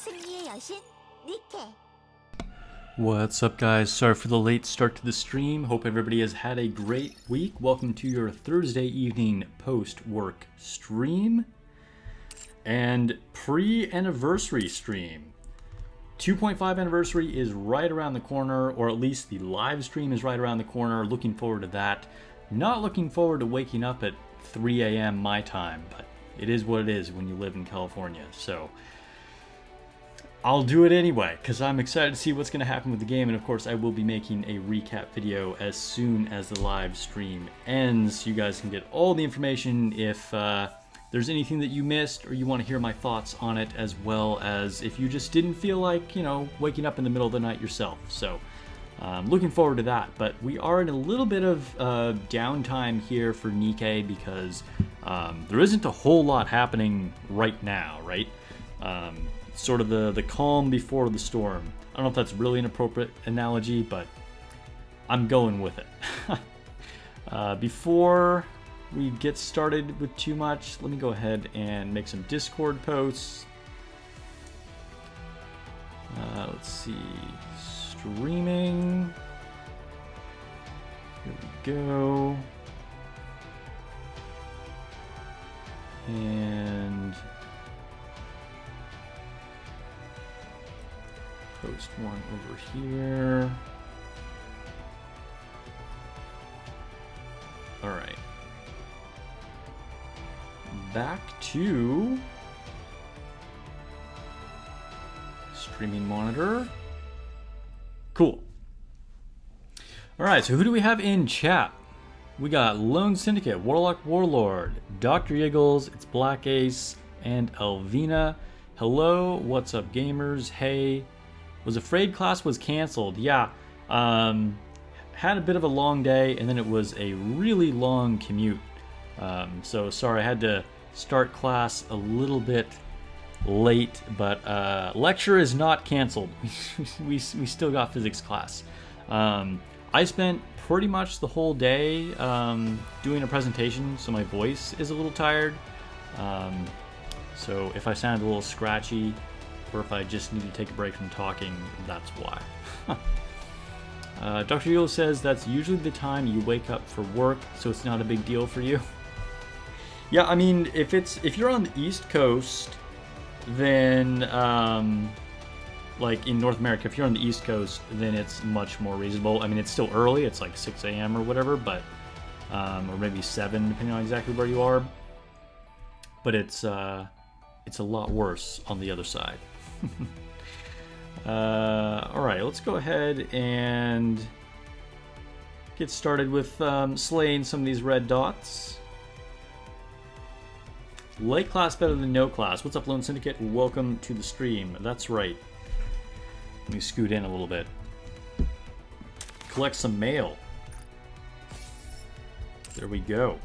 승리의 여신 니kke. What's up, guys? Sorry for the late start to the stream. Hope everybody has had a great week. Welcome to your Thursday evening post-work stream and pre-anniversary stream. 2.5 anniversary is right around the corner, or at least the live stream is right around the corner. Looking forward to that. Not looking forward to waking up at 3 a.m. my time, but it is what it is when you live in California. So I'll do it anyway, because I'm excited to see what's going to happen with the game, and of course I will be making a recap video as soon as the live stream ends. You guys can get all the information if there's anything that you missed, or you want to hear my thoughts on it, as well as if you just didn't feel like, you know, waking up in the middle of the night yourself. So looking forward to that. But we are in a little bit of downtime here for Nikke, because there isn't a whole lot happening right now, right? Sort of the calm before the storm. I don't know if that's really an appropriate analogy, but I'm going with it. Before we get started with too much, let me go ahead and make some Discord posts. Let's see, streaming. Here we go. And post one over here. All right. Back to streaming monitor. Cool. All right, so who do we have in chat? We got Lone Syndicate, Warlock Warlord, Dr. Yiggles, it's Black Ace, and Elvina. Hello, what's up, gamers? Hey. Was afraid class was canceled. Yeah, had a bit of a long day, and then it was a really long commute. So sorry, I had to start class a little bit late, but lecture is not canceled. we still got physics class. I spent pretty much the whole day doing a presentation, so my voice is a little tired. So if I sound a little scratchy, or if I just need to take a break from talking, that's why. Dr. Yule says that's usually the time you wake up for work, so it's not a big deal for you. Yeah, I mean, if you're on the East Coast, then like in North America, if you're on the East Coast, then it's much more reasonable. I mean, it's still early; it's like 6 a.m. or whatever, but or maybe 7, depending on exactly where you are. But it's a lot worse on the other side. All right, let's go ahead and get started with slaying some of these red dots. Late class better than no class. What's up, Lone Syndicate? Welcome to the stream. That's right. Let me scoot in a little bit. Collect some mail. There we go.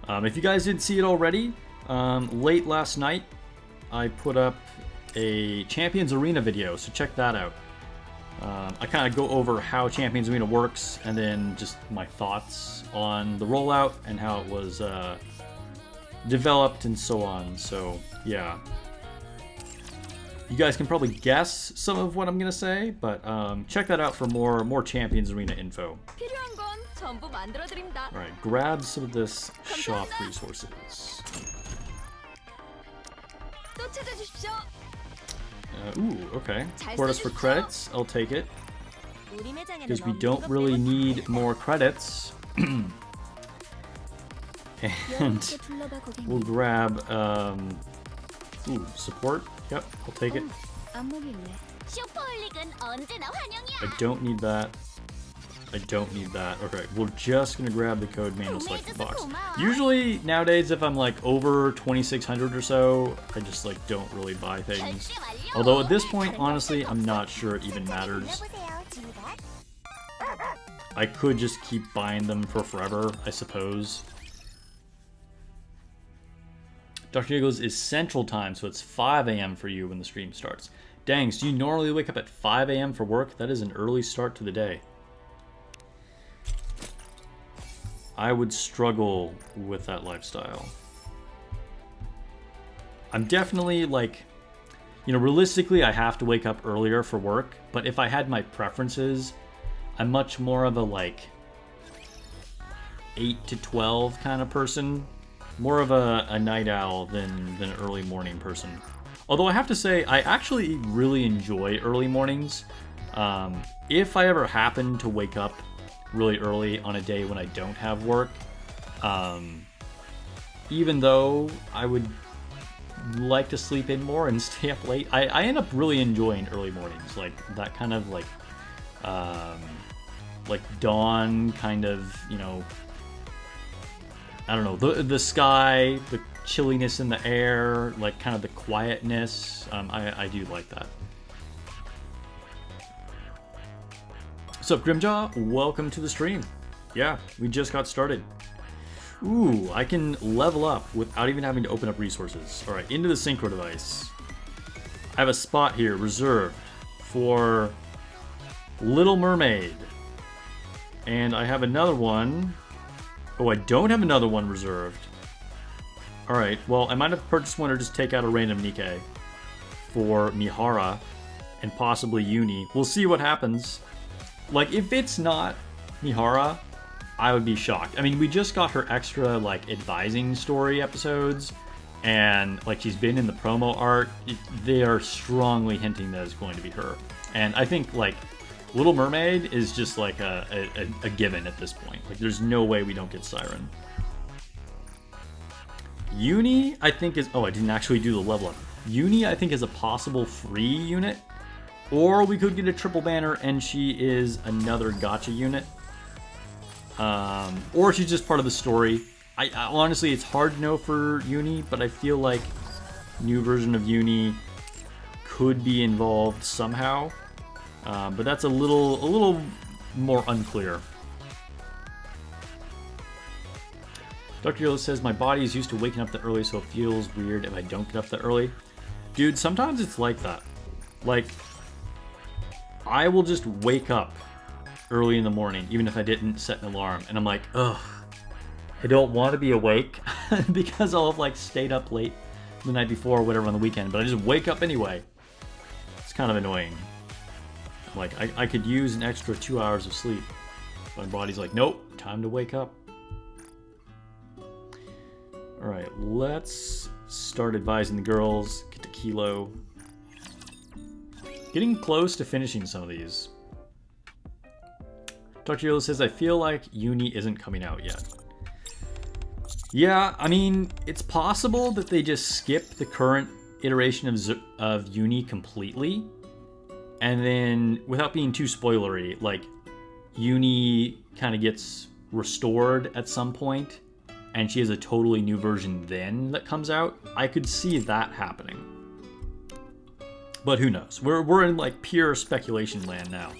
If you guys didn't see it already, late last night, I put up a Champions Arena video, so check that out. I kind of go over how Champions Arena works, and then just my thoughts on the rollout and how it was developed and so on. So yeah, you guys can probably guess some of what I'm gonna say, but check that out for more Champions Arena info. All right, grab some of this shop resources. Ooh, okay. Support us for credits. I'll take it. Because we don't really need more credits. And we'll grab, ooh, support. Yep, I'll take it. I don't need that. I don't need that. Okay, we're just gonna grab the code manual selected box. Usually nowadays, if I'm like over 2,600 or so, I just like don't really buy things. Although at this point, honestly, I'm not sure it even matters. I could just keep buying them for forever, I suppose. Dr. Eagles is Central Time, so it's 5 a.m. for you when the stream starts. Dang, so you normally wake up at 5 a.m. for work? That is an early start to the day. I would struggle with that lifestyle. I'm definitely like, You know, realistically, I have to wake up earlier for work, but if I had my preferences, I'm much more of a, like, 8 to 12 kind of person. More of a night owl than an early morning person. Although I have to say, I actually really enjoy early mornings. If I ever happen to wake up really early on a day when I don't have work, even though I would like to sleep in more and stay up late, I end up really enjoying early mornings. Like that kind of like dawn kind of, you know, I don't know, the sky, the chilliness in the air, like kind of the quietness. I do like that. What's up, Grimjaw? Welcome to the stream. Yeah, we just got started. Ooh, I can level up without even having to open up resources. All right, into the synchro device. I have a spot here reserved for Little Mermaid. And I have another one. Oh, I don't have another one reserved. All right, well, I might have purchased one or just take out a random nikke for Mihara and possibly Uni. We'll see what happens. Like, if it's not Mihara, I would be shocked. I mean, we just got her extra, like, advising story episodes, and, like, she's been in the promo art. They are strongly hinting that it's going to be her. And I think, like, Little Mermaid is just, like, a given at this point. Like, there's no way we don't get Siren. Uni, I think is... Oh, I didn't actually do the level up. Uni, I think, is a possible free unit. Or we could get a triple banner and she is another gacha unit. Or she's just part of the story. I honestly, it's hard to know for Uni, but I feel like new version of Uni could be involved somehow. But that's a little more unclear. Dr. Yolo says, my body is used to waking up that early, so it feels weird if I don't get up that early. Dude, sometimes it's like that. Like, I will just wake up early in the morning, even if I didn't set an alarm, and I'm like, ugh, I don't want to be awake because I'll have, like, stayed up late the night before or whatever on the weekend, but I just wake up anyway. It's kind of annoying. Like, I could use an extra 2 hours of sleep. My body's like, nope, time to wake up. Alright, let's start advising the girls. Get to Kilo. Getting close to finishing some of these. Dr. Yolo says, I feel like Uni isn't coming out yet. Yeah, I mean, it's possible that they just skip the current iteration of Uni completely. And then, without being too spoilery, like, Uni kind of gets restored at some point, and she has a totally new version then that comes out. I could see that happening. But who knows? We're in, like, pure speculation land now.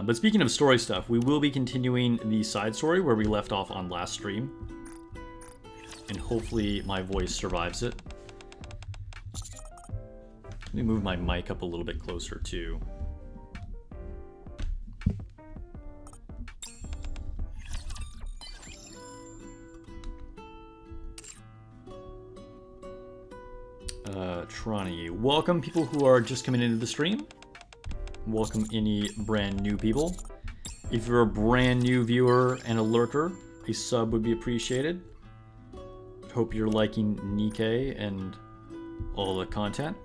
But speaking of story stuff, we will be continuing the side story where we left off on last stream. And hopefully my voice survives it. Let me move my mic up a little bit closer too. Tronny, welcome people who are just coming into the stream. Welcome any brand new people. If you're a brand new viewer and a lurker, a sub would be appreciated. Hope you're liking Nikke and all the content.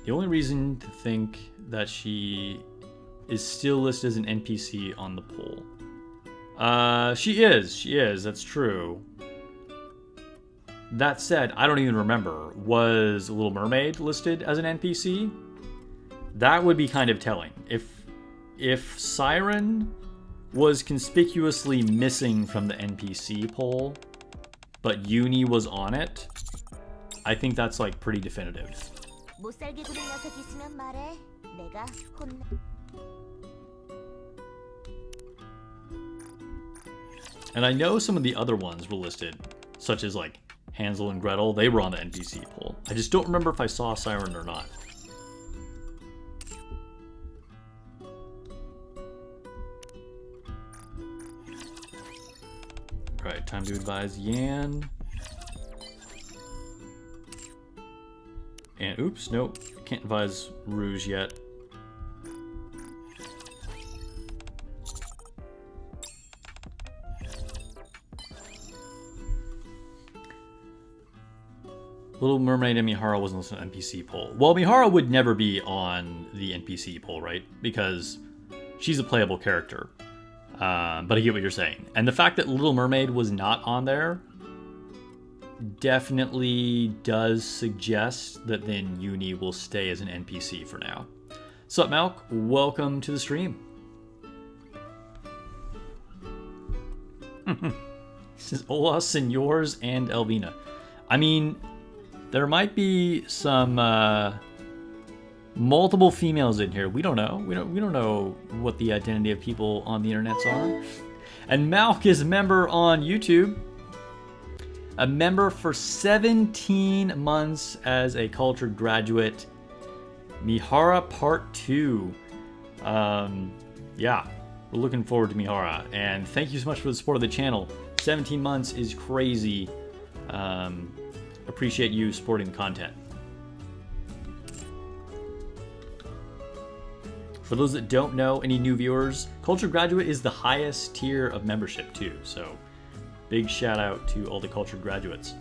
The only reason to think that she is still listed as an NPC on the poll. She is, that's true. That said, I don't even remember. Was Little Mermaid listed as an NPC? That would be kind of telling. If Siren was conspicuously missing from the NPC poll, but Uni was on it, I think that's, like, pretty definitive. And I know some of the other ones were listed, such as, like, Hansel and Gretel. They were on the NPC poll. I just don't remember if I saw Siren or not. Alright, time to advise Yan. And oops, nope, can't advise Rouge yet. Little Mermaid and Mihara wasn't listed on NPC poll. Well, Mihara would never be on the NPC poll, right? Because she's a playable character. But I get what you're saying. And the fact that Little Mermaid was not on there definitely does suggest that then Uni will stay as an NPC for now. Sup, Malk? Welcome to the stream. This is Hola, Senors, and Elvina. I mean, there might be some multiple females in here. We don't know. We don't know what the identity of people on the internets are. And Malk is a member on YouTube. A member for 17 months as a cultured graduate. Mihara Part 2. Yeah, we're looking forward to Mihara. And thank you so much for the support of the channel. 17 months is crazy. Appreciate you supporting the content. For those that don't know, any new viewers, Culture Graduate is the highest tier of membership too, so big shout out to all the Culture Graduates.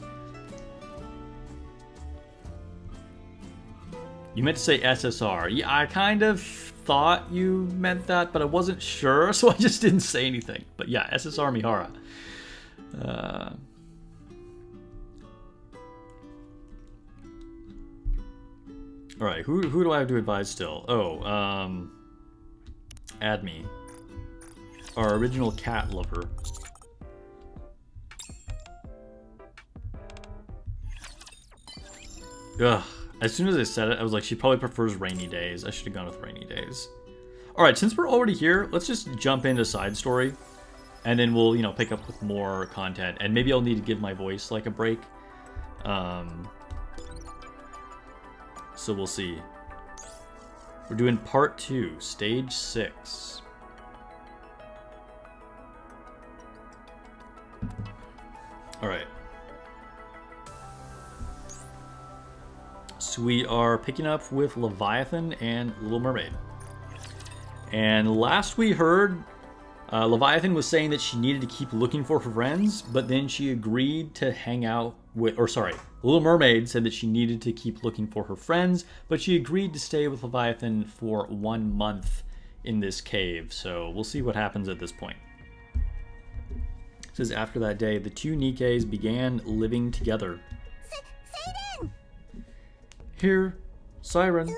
You meant to say SSR. Yeah, I kind of thought you meant that, but I wasn't sure, so I just didn't say anything. But yeah, SSR Mihara. All right, who do I have to advise still? Oh, add me. Our original cat lover. Ugh. As soon as I said it, I was like, she probably prefers rainy days. I should have gone with rainy days. All right, since we're already here, let's just jump into side story, and then we'll, you know, pick up with more content. And maybe I'll need to give my voice like a break. So we'll see. We're doing part 2, stage 6. All right. So we are picking up with Leviathan and Little Mermaid. And last we heard, Leviathan was saying that she needed to keep looking for her friends, but then she agreed to hang out with, or sorry, Little Mermaid said that she needed to keep looking for her friends, but she agreed to stay with Leviathan for 1 month in this cave. So we'll see what happens at this point. It says after that day, the two Nikkes began living together. Here, Siren.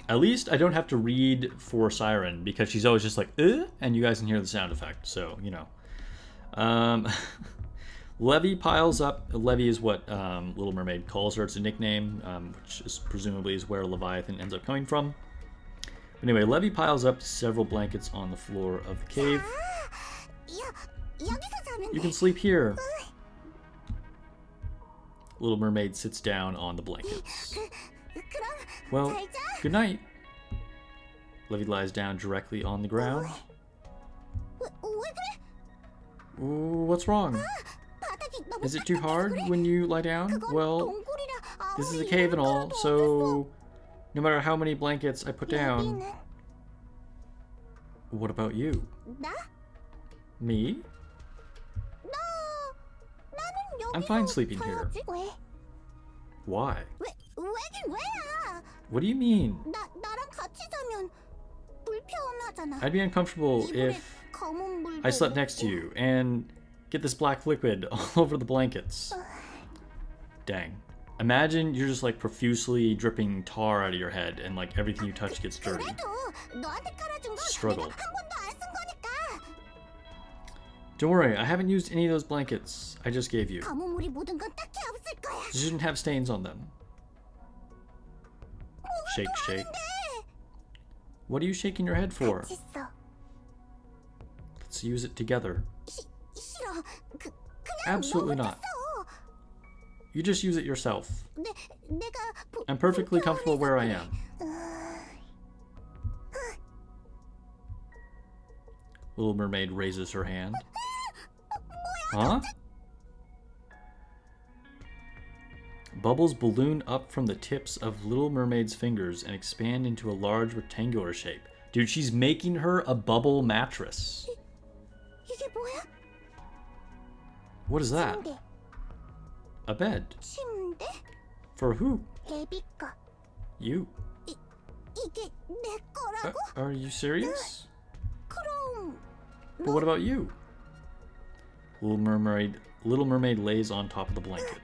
At least I don't have to read for Siren because she's always just like, and you guys can hear the sound effect. So, you know. Levy piles up. Levy is what Little Mermaid calls her. It's a nickname, which is presumably is where Leviathan ends up coming from. Anyway, Levy piles up several blankets on the floor of the cave. You can sleep here. Little Mermaid sits down on the blankets. Well, good night. Levy lies down directly on the ground. Ooh, what's wrong? Is it too hard when you lie down? Well, this is a cave and all, so no matter how many blankets I put down. What about you? Me? I'm fine sleeping here. Why? What do you mean? I'd be uncomfortable if I slept next to you and get this black liquid all over the blankets. Dang. Imagine you're just like profusely dripping tar out of your head and like everything you touch gets dirty. Struggle. Don't worry, I haven't used any of those blankets I just gave you. They shouldn't have stains on them. Shake, shake. What are you shaking your head for? Let's use it together. Absolutely not. You just use it yourself. I'm perfectly comfortable where I am. Little Mermaid raises her hand. Huh? Bubbles balloon up from the tips of Little Mermaid's fingers and expand into a large rectangular shape. Dude, she's making her a bubble mattress. 이게 뭐야? What is that? 침대. A bed. 침대? For who? 레비 거. You. 이게 내 거라고? Are you serious? 그럼 But what about you? Little Mermaid lays on top of the blanket.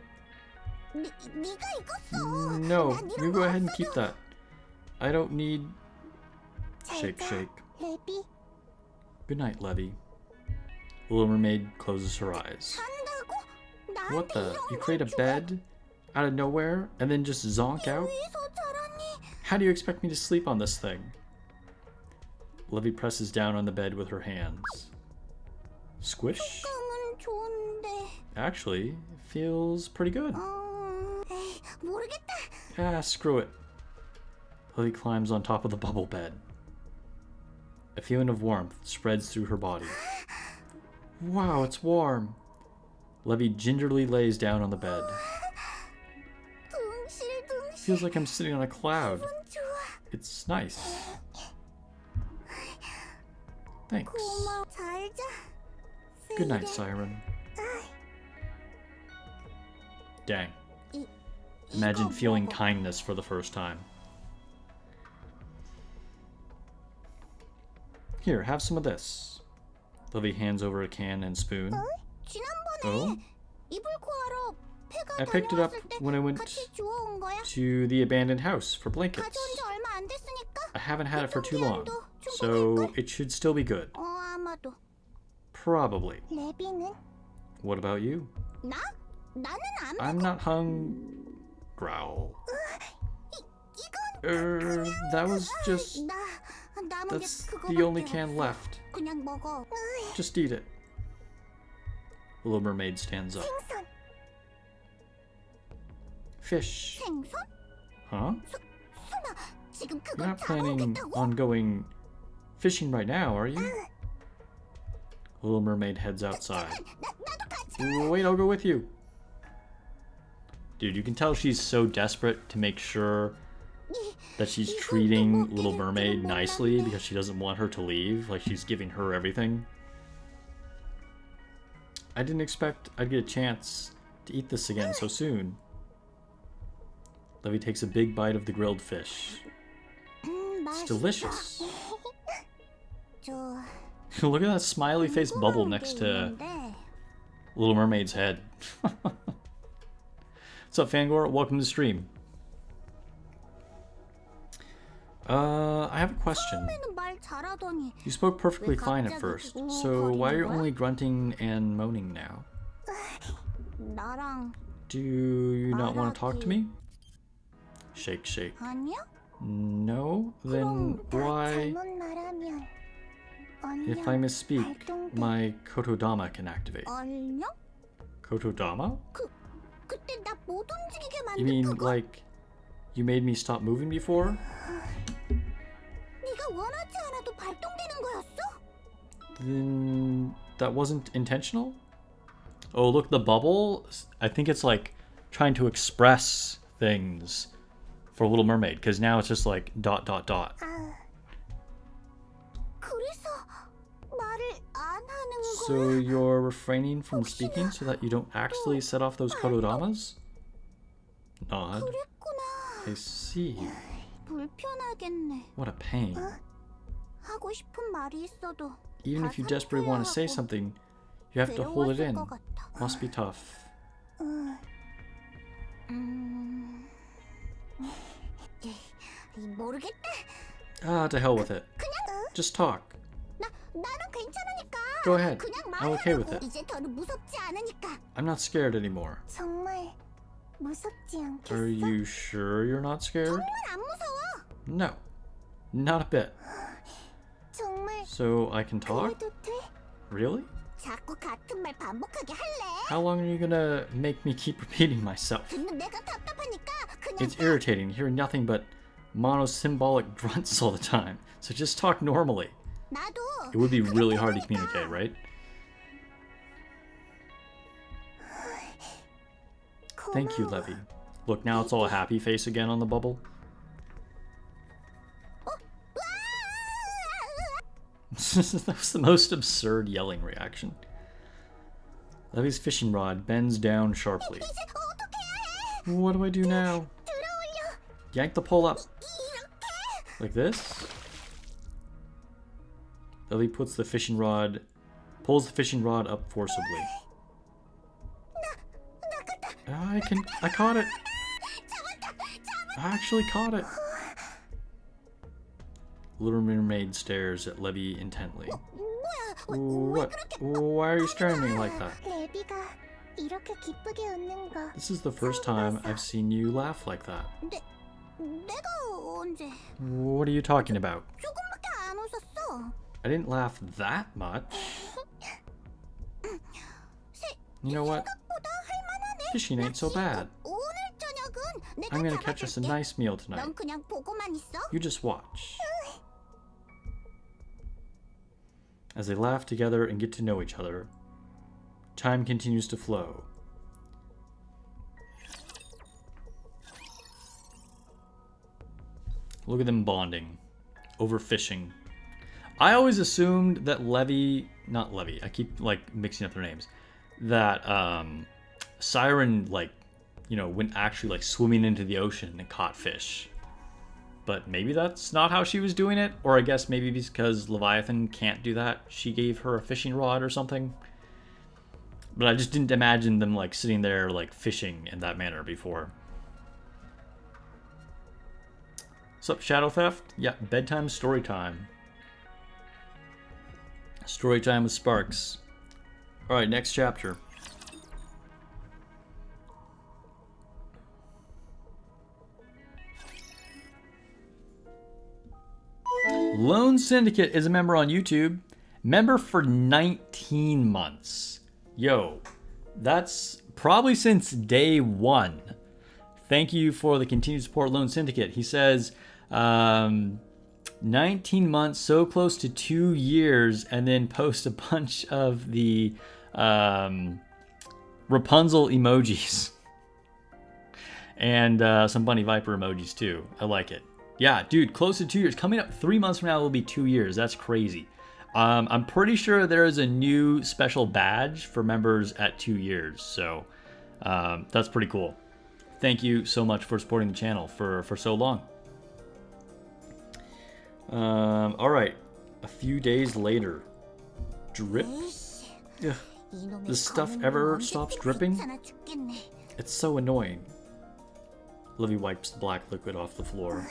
네가 이거 써. No, 난 이런 you 거 go 안 ahead and 써줘. keep that. I don't need... Shake, 잘 가, shake. 레비. Good night, Levy. Little Mermaid closes her eyes. 잔다고? What 나한테 the? 이런 You 걸 create a 줘? bed out of nowhere and then just zonk out? 위에서 자라니? How do you expect me to sleep on this thing? Levy presses down on the bed with her hands. Squish? 감은 좋은데. Actually, it feels pretty good. 에이, 모르겠다. Ah, screw it. Levy climbs on top of the bubble bed. A feeling of warmth spreads through her body. Wow, it's warm. Levy gingerly lays down on the bed. 둥실둥실. Feels like I'm sitting on a cloud. 기분 좋아. It's nice. Thanks. 고마워. 잘 자. Good night, Siren. Dang. Imagine feeling kindness for the first time. Here, have some of this. Levy hands over a can and spoon. 지난번에 Oh? 이불 구하러 폐가 I picked it up 다녀왔을 때 when I went 같이 주워온 거야. to the abandoned house for blankets. 가져온 지 얼마 안 됐으니까. I haven't had it for too long, 유통기한도 so 충분할걸? it should still be good. 아마도. Probably. 레비는? What about you? 나? 나는 안 I'm 먹어. not growl. 이건 That was just... 나 남은 That's 게 the only 그거밖에 can 없어. left. 그냥 먹어. Just eat it. Little Mermaid stands up. 생선, Fish. 생선? Huh? 수마, 지금 You're 그거 not planning 잡아오겠다고? on going fishing right now, are you? Little Mermaid heads outside. 나도 같이. Wait, I'll go with you. Dude, you can tell she's so desperate to make sure that she's treating Little Mermaid nicely because she doesn't want her to leave. Like, she's giving her everything. I didn't expect I'd get a chance to eat this again so soon. Levy takes a big bite of the grilled fish. It's delicious. 저 Look at that smiley face bubble 궁금한 next 게 to 있는데. Little Mermaid's head. What's up, Fangor? Welcome to the stream. I have a question. 처음에는 말 잘하더니 You spoke perfectly fine at first, so why are you only grunting and moaning now? 나랑 Do you not want to talk to me? Shake, shake. 아니야? No? Then 그럼 나 why? 잘못 말하면 If I misspeak, my Kotodama can activate. 얼령? Kotodama? 그때 나 못 움직이게 You 만든 mean 그거. like you made me stop moving before? 네가 원하지 않아도 발동되는 거였어? Then that wasn't intentional? Oh, look, the bubble. I think it's like trying to express things for Little Mermaid, because now it's just like ... 그래서 말을 안 하는 So 거야? you're refraining from speaking so that you don't actually set off those kotodamas? Nod. 그랬구나. I see. 불편하겠네. What a pain. 하고 싶은 말이 있어도 Even 다 if you desperately want to say 삼켜야 하고 something, you have to hold it 괴로웠을 in. 것 같아. Must be tough. 모르겠다. Ah, to hell with it. 그냥 Just talk. 나는 괜찮으니까. Go ahead. 그냥 I'm okay with 말하라고. it. 이제 더는 무섭지 않으니까. I'm not scared anymore. 정말 무섭지 않겠어? Are you sure you're not scared? 정말 안 무서워. No. Not a bit. 정말 So I can talk? 그래도 돼? Really? 자꾸 같은 말 반복하게 할래? How long are you gonna make me keep repeating myself? 듣는 내가 답답하니까 그냥 It's irritating hearing nothing but monosymbolic grunts all the time. So just talk normally. 나도 It would be really hard to communicate, right? Thank you, Levy. Look, now it's all a happy face again on the bubble. That was the most absurd yelling reaction. Levy's fishing rod bends down sharply. What do I do now? Yank the pole up. Like this? Levy pulls the fishing rod up forcibly. I caught it. I actually caught it. Little Mermaid stares at Levy intently. What? Why are you staring at me like that? This is the first time I've seen you laugh like that. What are you talking about? I didn't laugh that much. You know what? Fishing ain't so bad. I'm gonna catch us a nice meal tonight. You just watch. As they laugh together and get to know each other, time continues to flow. Look at them bonding over fishing. I always assumed that not Levy, I keep like mixing up their names, that Siren went actually like swimming into the ocean and caught fish. But maybe that's not how she was doing it, or I guess maybe because Leviathan can't do that, she gave her a fishing rod or something. But I just didn't imagine them like sitting there like fishing in that manner before. Sup, Shadow Theft? Yeah, bedtime story time. Story time with Sparks. Alright, next chapter. Lone Syndicate is a member on YouTube. Member for 19 months. Yo, that's probably since day one. Thank you for the continued support, Lone Syndicate. He says, 19 months, so close to 2 years, and then post a bunch of the Rapunzel emojis. And some Bunny Viper emojis too. I like it. Yeah, dude, close to 2 years. Coming up 3 months from now will be 2 years. That's crazy. I'm pretty sure there is a new special badge for members at 2 years. So that's pretty cool. Thank you so much for supporting the channel for so long. All right. A few days later. Drip? Ugh. This stuff ever stops dripping? It's so annoying. Livy wipes the black liquid off the floor.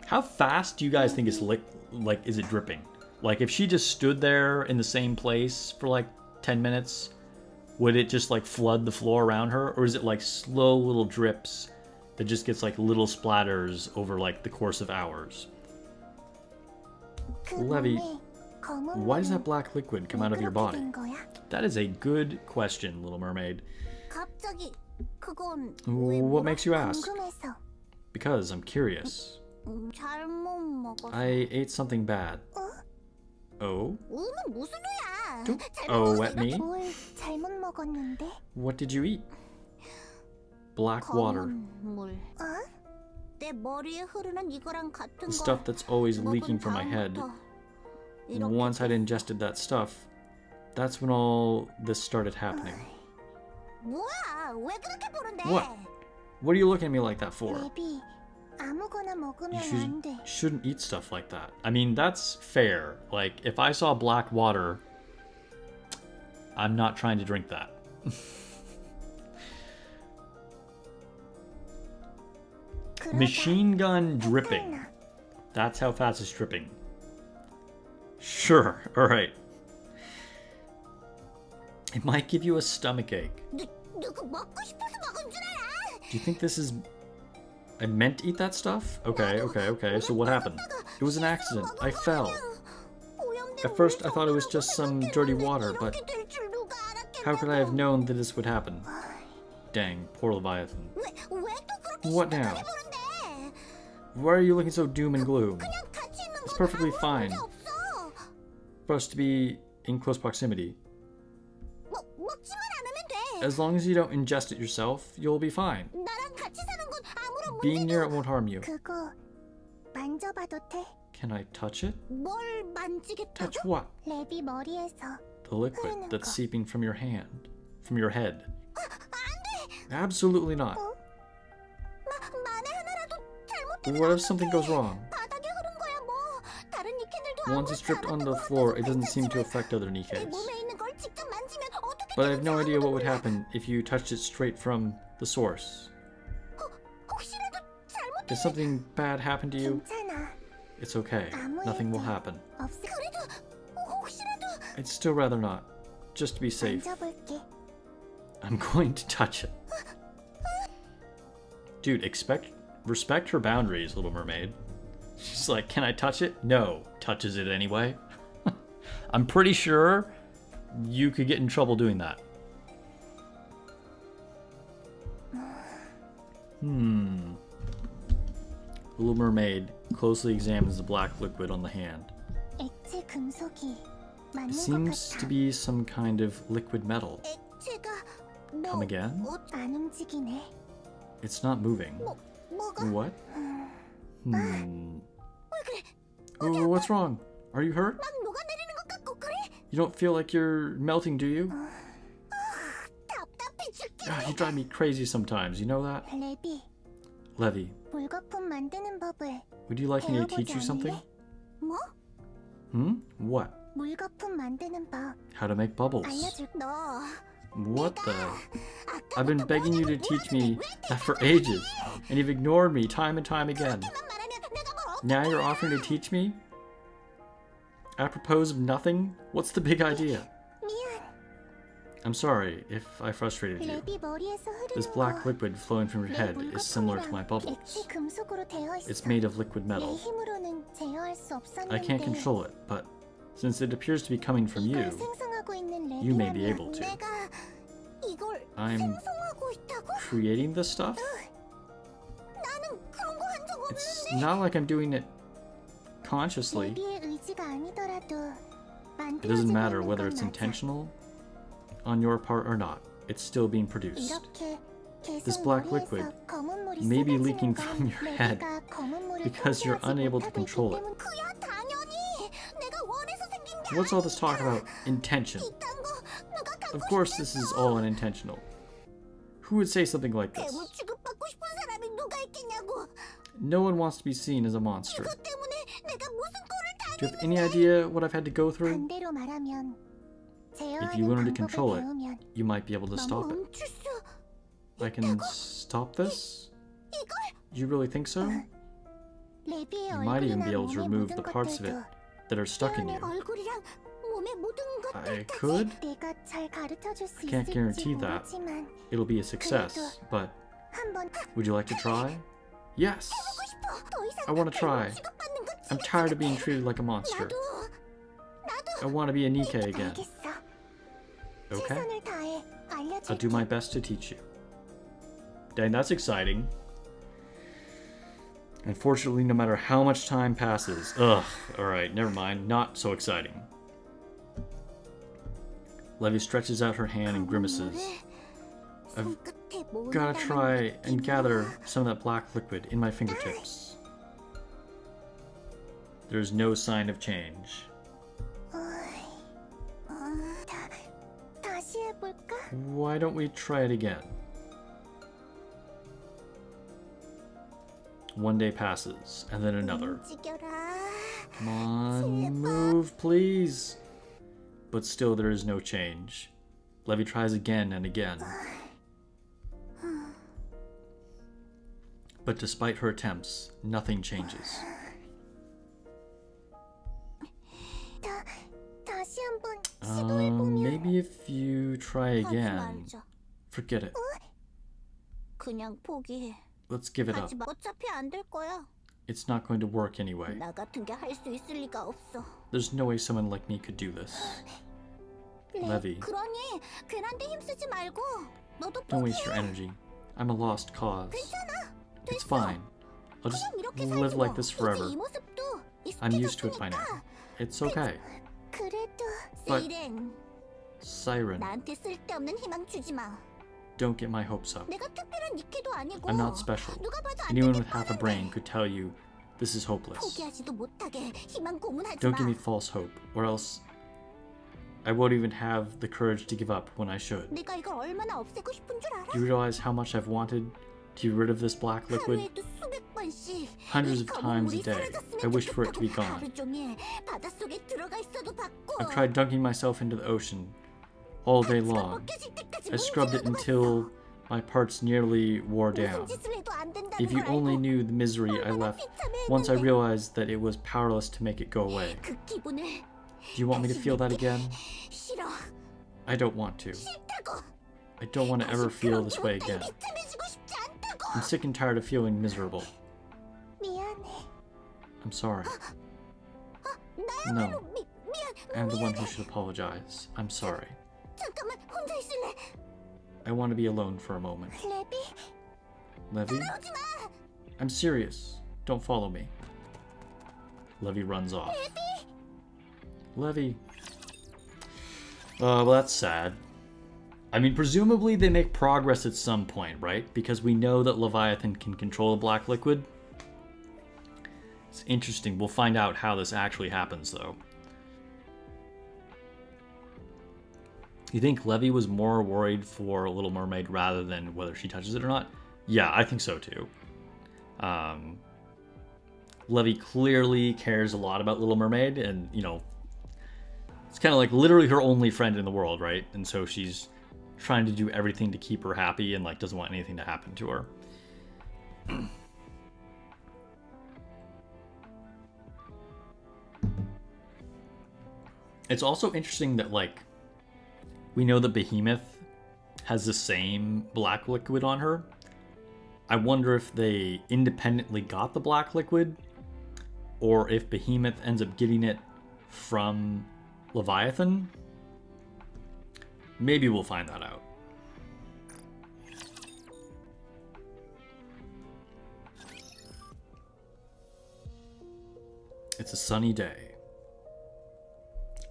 How fast do you guys think is it dripping? Like if she just stood there in the same place for like 10 minutes, would it just like flood the floor around her? Or is it like slow little drips that just gets like little splatters over like the course of hours? Levy, why does that black liquid come out of your body? That is a good question, Little Mermaid. What makes you ask? Because I'm curious. I ate something bad. Oh? Don't oh at me. What did you eat? Black water. The stuff that's always leaking from my head. Once I'd ingested that stuff, that's when all this started happening. What? What are you looking at me like that for? You shouldn't eat stuff like that. I mean, that's fair. Like, if I saw black water, I'm not trying to drink that. Machine gun dripping. That's how fast it's dripping. Sure, alright. It might give you a stomachache. Do you think this is... I meant to eat that stuff? Okay. So what happened? It was an accident. I fell. At first I thought it was just some dirty water, but... how could I have known that this would happen? Dang, poor Leviathan. What now? Why are you looking so doom and gloom? It's It's perfectly fine 문제 없어. for us to be in close proximity. 먹지만 않으면 돼. As long as you don't ingest it yourself, you'll be fine. 나랑 같이 사는 건 아무런 Being near 문제도. it won't harm you. 그거 만져봐도 돼? Can I touch it? 뭘 만지겠다고? Touch what? 레비 머리에서. The liquid that's seeping from your hand. From your head. 안 돼. Absolutely not. 만에 하나라도 잘못되면 What if something goes wrong? 바닥에 흐른 거야 뭐. 다른 니케들도 Once it's dripped on the floor, it doesn't seem to affect other 내 Nikkes. 몸에 있는 걸 직접 만지면 어떻게 But I have no 되는지 idea what 아무도 would 몰라. happen if you touched it straight from the source. 혹시라도 잘못 Did something bad happen to you? 괜찮아. It's okay. Nothing will happen. 없어. 그래도 혹시라도 I'd still rather not. Just to be safe. 만져볼게. I'm going to touch it. Dude, respect her boundaries, Little Mermaid. She's like, can I touch it? No. Touches it anyway. I'm pretty sure you could get in trouble doing that. Little Mermaid closely examines the black liquid on the hand. 액체 금속이 맞는 It 것 seems 같아. to be some kind of liquid metal. 액체가 뭐 Come again? 안 움직이네. It's not moving. 뭐가? What? 왜 그래? Oh, what's wrong? Are you hurt? 막 녹아내리는 것 같고 그래? You don't feel like you're melting, do you? 답답해 죽겠네. Ah, you drive me crazy sometimes, you know that? 레비, Levy, 물거품 만드는 법을 would you like me to 배워보지 teach you something? 않을래? 뭐? What? 물거품 만드는 법 How to make bubbles. 알려줄. 너 What the? I've been begging you to teach me that for ages, and you've ignored me time and time again. 그렇게만 말하면 내가 뭘 어떻게 Now you're offering to teach me? Apropos of nothing? What's the big idea? 미안. I'm sorry if I frustrated you. 레비 머리에서 흐르는 This black liquid flowing from your 내 head is similar to my 물거품이랑 bubbles. 액체 금속으로 되어 있어. It's made of liquid 내 metal. 힘으로는 제어할 수 없었는데. I can't control it, but since it appears to be coming from 이걸 you, 생성하고 있는 you may be 레비라면 able to. 내가 이걸 I'm 생성하고 있다고? creating this stuff? 나는 그런 거 한 적 It's 없는데. not like I'm doing it consciously. 레비의 의지가 아니더라도 It doesn't 만들어지고 matter 있는 whether 건 it's 맞아. intentional on your part or not. It's still being produced. 이렇게 계속 This black 머리에서 liquid 검은 물이 may be 쏟아지는 leaking 건 from your head 레비가 검은 물을 because you're 통제하지 unable to 못하고 control 있기 it. 때문. 그야 당연히 내가 원해서 생긴 게 What's all this talk 아니니까. about intention? 이딴 거 누가 갖고 Of course, this is all unintentional. Who would say something like this? 괴물 취급받고 싶은 사람이 누가 있겠냐고. No one wants to be seen as a monster. 이것 때문에 내가 무슨 꼴을 Do you have any idea what I've had to go through? 반대로 말하면 If you wanted to 제어하는 control 방법을 it, 배우면 you might be able to 너 stop it. 멈출 수 I can stop this? 이걸 You really think so? 레비의 You might even 얼굴이나 be able to 몸의 remove 모든 the parts of it 것들도 that are stuck in 태연의 you. 얼굴이랑 몸의 모든 I 것들까지 could. 내가 잘 가르쳐줄 수 I can't 있을지 guarantee that. 모르지만 It'll be a success, but 한번 would you like to try? Yes! 해보고 싶어. 더 이상 I want to try. 괴물 취급받는 거 I'm tired of being treated like a monster. 나도 I want to be a Nikke again. 알겠어. Okay? 최선을 다해 I'll do 알려줄게. my best to teach you. Dang, that's exciting. Unfortunately, no matter how much time passes... Ugh, alright, never mind. Not so exciting. Levy stretches out her hand and grimaces. I've gotta try and gather some of that black liquid in my fingertips. There's no sign of change. 다시 해볼까? Why don't we try it again? One day passes, and then another. 움직여라. Come on, move, please. But still there is no change. Levy tries again and again. But despite her attempts, nothing changes. 다시 한번 시도해보면 Maybe if you try 하지 again, 말자. forget it. 그냥 포기해. Let's give it up. 하지 마. 어차피 안 될 거야. It's not going to work anyway. 나 같은 게 할 수 있을 리가 없어. There's no way someone like me could do this. Levy. 그러니 괜한 데 힘쓰지 말고 너도 Don't waste your 포기해. energy. I'm a lost cause. 괜찮아. It's 됐어. fine. I'll just 그냥 이렇게 live 살지 like 뭐. this 이제 forever. 이 모습도 I'm used to it by now. It's okay. 그래도 But- 세이렌, Siren, 나한테 쓸데없는 희망 주지 마. don't get my hopes up. 내가 특별한 니케도 아니고. I'm not special. 누가 봐도 안 Anyone 되게 with half a 뻔한데. brain could tell you this is hopeless. 포기하지도 못하게 희망 고문하지 Don't 마. give me false hope, or else I won't even have the courage to give up when I should. 내가 이걸 얼마나 없애고 싶은 줄 알아? Do you realize how much I've wanted to get rid of this black liquid? 하루에도 수백 번씩 Hundreds 이 of 검은 times a 물이 day, 사라졌으면 I wish for it to be 좋겠다고 gone. 하루 종일 바닷속에 들어가 있어도 받고. I've tried dunking myself into the ocean all day long. 벗겨질 때까지 I scrubbed it 문질러도 until my parts nearly wore 무슨 down. 짓을 해도 안 된다는 If you 걸 only 알고 knew the misery I 얼마나 left once I 비참했는데. realized that it was powerless to make it go away. 그 기분을 Do you want me to feel that again? 싫어. I don't want to. 싫다고. I don't want to ever 다시 feel 그런 this way 기분 again. 때문에 비참해지고 싶지 않다고. I'm sick and tired of feeling miserable. 미안해. I'm sorry. 나야말로 No. 미안. I'm the one who should apologize. I'm sorry. 잠깐만 혼자 있을래? I want to be alone for a moment. 레비, Levy? 오지 마. I'm serious. Don't follow me. Levy runs off. Levy. Well, that's sad. I mean, presumably they make progress at some point, right? Because we know that Leviathan can control the black liquid. It's interesting. We'll find out how this actually happens, though. You think Levy was more worried for Little Mermaid rather than whether she touches it or not? Yeah, I think so too. Levy clearly cares a lot about Little Mermaid, and you know, it's kind of like literally her only friend in the world, right? And so she's trying to do everything to keep her happy and like doesn't want anything to happen to her. It's also interesting that like we know that Behemoth has the same black liquid on her. I wonder if they independently got the black liquid or if Behemoth ends up getting it from Leviathan. Maybe we'll find that out. It's a sunny day.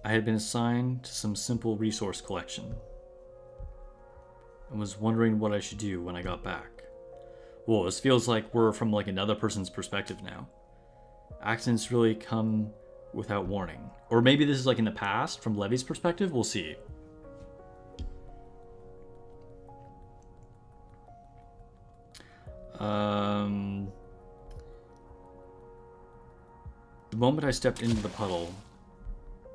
I had been assigned to some simple resource collection and was wondering what I should do when I got back. Whoa, this feels like we're from like another person's perspective now. Accidents really come without warning. Or maybe this is like in the past from Levy's perspective, we'll see. The moment I stepped into the puddle,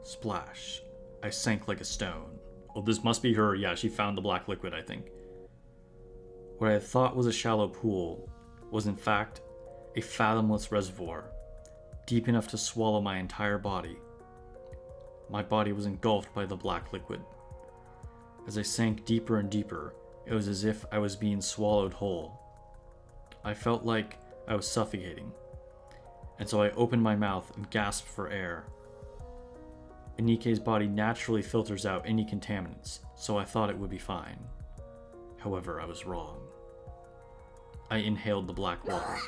splash, I sank like a stone. Oh, this must be her. Yeah, she found the black liquid, I think. What I thought was a shallow pool was in fact a fathomless reservoir, deep enough to swallow my entire body. My body was engulfed by the black liquid. As I sank deeper and deeper, it was as if I was being swallowed whole. I felt like I was suffocating, and so I opened my mouth and gasped for air. Nikke's body naturally filters out any contaminants, so I thought it would be fine. However, I was wrong. I inhaled the black water.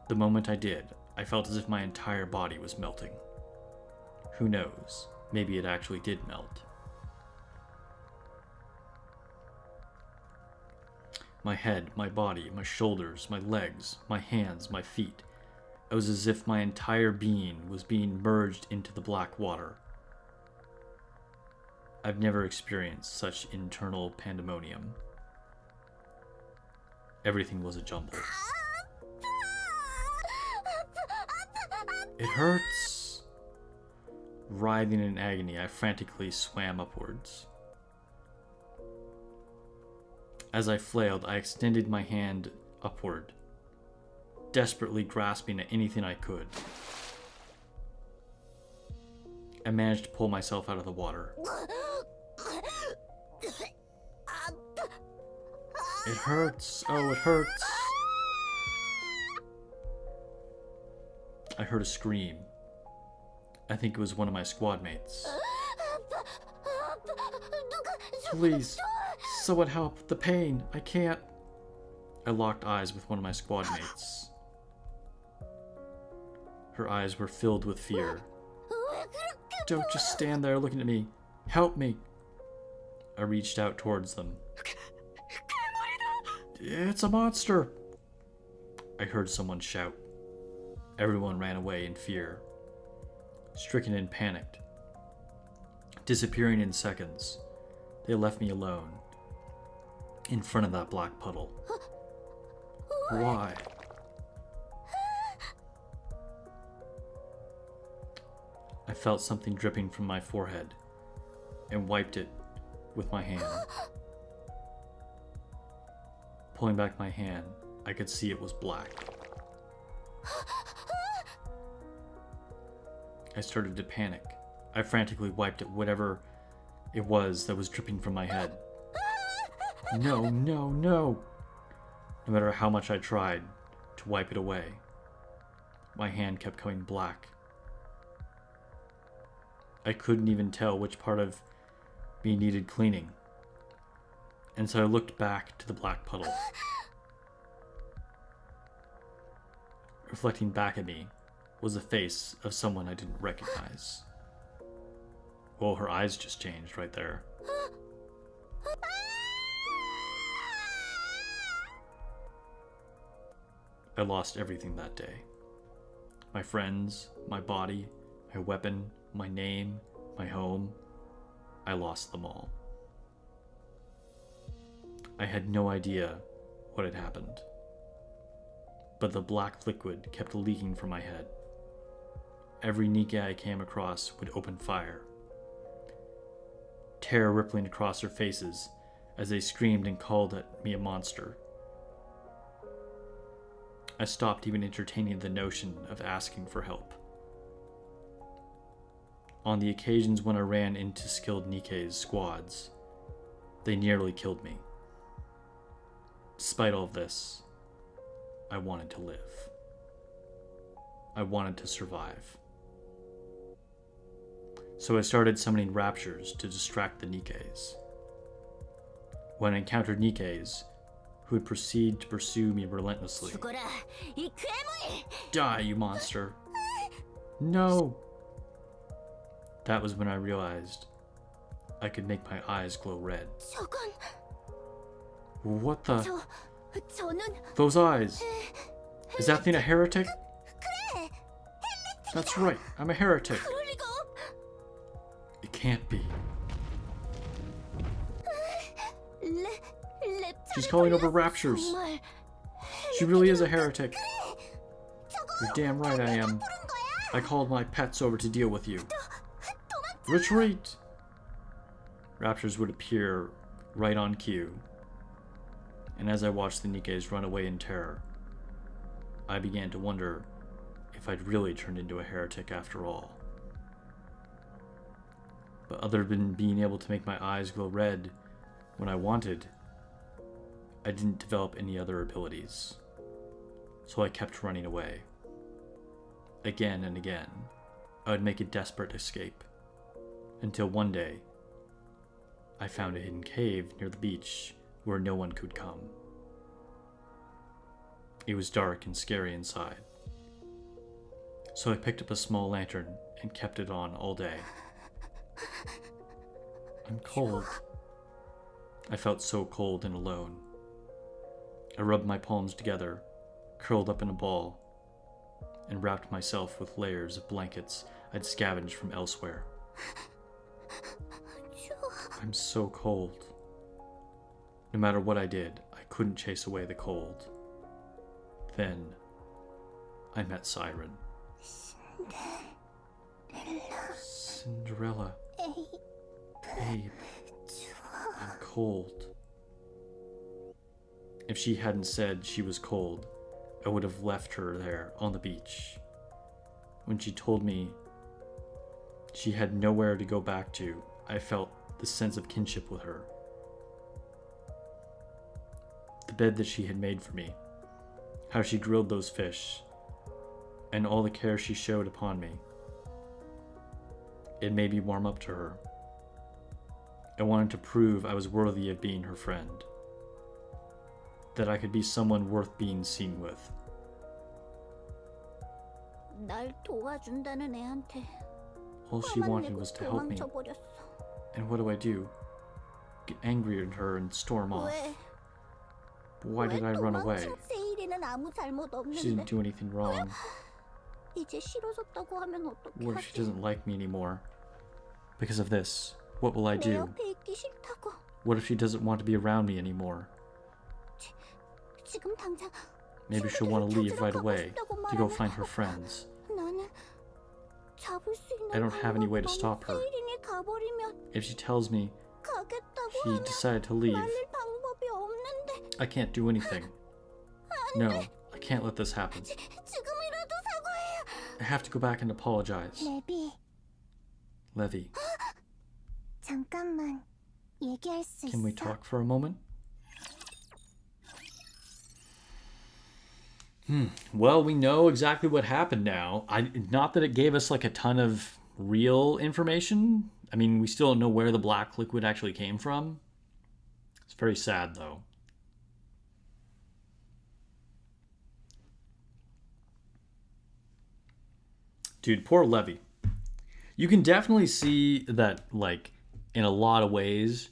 The moment I did, I felt as if my entire body was melting. Who knows? Maybe it actually did melt. My head, my body, my shoulders, my legs, my hands, my feet. It was as if my entire being was being merged into the black water. I've never experienced such internal pandemonium. Everything was a jumble. It hurts! Writhing in agony, I frantically swam upwards. As I flailed, I extended my hand upward, desperately grasping at anything I could. I managed to pull myself out of the water. It hurts! Oh, it hurts! I heard a scream. I think it was one of my squad mates. Please, someone help! The pain! I can't! I locked eyes with one of my squad mates. Her eyes were filled with fear. Don't just stand there looking at me. Help me. I reached out towards them. It's a monster. I heard someone shout. Everyone ran away in fear, stricken and panicked. Disappearing in seconds, they left me alone, in front of that black puddle. Why? I felt something dripping from my forehead and wiped it with my hand. Pulling back my hand, I could see it was black. I started to panic. I frantically wiped at whatever it was that was dripping from my head. No, no, no! No matter how much I tried to wipe it away, my hand kept coming black. I couldn't even tell which part of me needed cleaning, and so I looked back to the black puddle. Reflecting back at me was the face of someone I didn't recognize. Well, her eyes just changed right there. I lost everything that day. My friends, my body, my weapon, my name, my home. I lost them all. I had no idea what had happened, but the black liquid kept leaking from my head. Every nikke I came across would open fire, terror rippling across their faces as they screamed and called at me a monster. I stopped even entertaining the notion of asking for help. On the occasions when I ran into skilled nikke's squads, they nearly killed me. Despite all of this, I wanted to live. I wanted to survive. So I started summoning raptures to distract the nikkes. When I encountered nikkes, who would proceed to pursue me relentlessly. Die, you monster! No! That was when I realized I could make my eyes glow red. What the? Those eyes! Is that thing a heretic? That's right, I'm a heretic. It can't be. She's calling over raptures. She really is a heretic. You're damn right I am. I called my pets over to deal with you. Retreat! Raptors would appear right on cue, and as I watched the nikkes run away in terror, I began to wonder if I'd really turned into a heretic after all. But other than being able to make my eyes glow red when I wanted, I didn't develop any other abilities, so I kept running away. Again and again, I would make a desperate escape, until one day, I found a hidden cave near the beach where no one could come. It was dark and scary inside, so I picked up a small lantern and kept it on all day. I'm cold. I felt so cold and alone. I rubbed my palms together, curled up in a ball, and wrapped myself with layers of blankets I'd scavenged from elsewhere. I'm so cold. No matter what I did, I couldn't chase away the cold. Then, I met Siren. Cinderella. Babe, I'm cold. If she hadn't said she was cold, I would have left her there on the beach. When she told me she had nowhere to go back to, I felt the sense of kinship with her. The bed that she had made for me, how she grilled those fish, and all the care she showed upon me. It made me warm up to her. I wanted to prove I was worthy of being her friend, that I could be someone worth being seen with. 날 도와준다는 애한테 All she wanted was to help me. 도망쳐버렸어. And what do I do? Get angry at her and storm off. 왜? But why did I run away? 세일이는 아무 잘못 She didn't 없는데 do anything wrong. 이제 싫어졌다고 하면 어떡해? What if she doesn't like me anymore? Because of this, what will I 내 do? 옆에 있기 싫다고. What if she doesn't want to be around me anymore? 지금 당장 Maybe she'll want to leave right away to go find her friends. 나는 잡을 수 있는 I don't have any way to 방법이 stop her. 세일이 가버리면 If she tells me 가겠다고 she 하면 decided to leave, 말릴 방법이 없는데 I can't do anything. No, I can't let this happen. 지금이라도 사과해요. I have to go back and apologize. 레비, Levy, 잠깐만 얘기할 수 can we 있어? talk for a moment? Well, we know exactly what happened now. Not that it gave us like a ton of real information. I mean, we still don't know where the black liquid actually came from. It's very sad, though. Dude, poor Levy. You can definitely see that, like, in a lot of ways,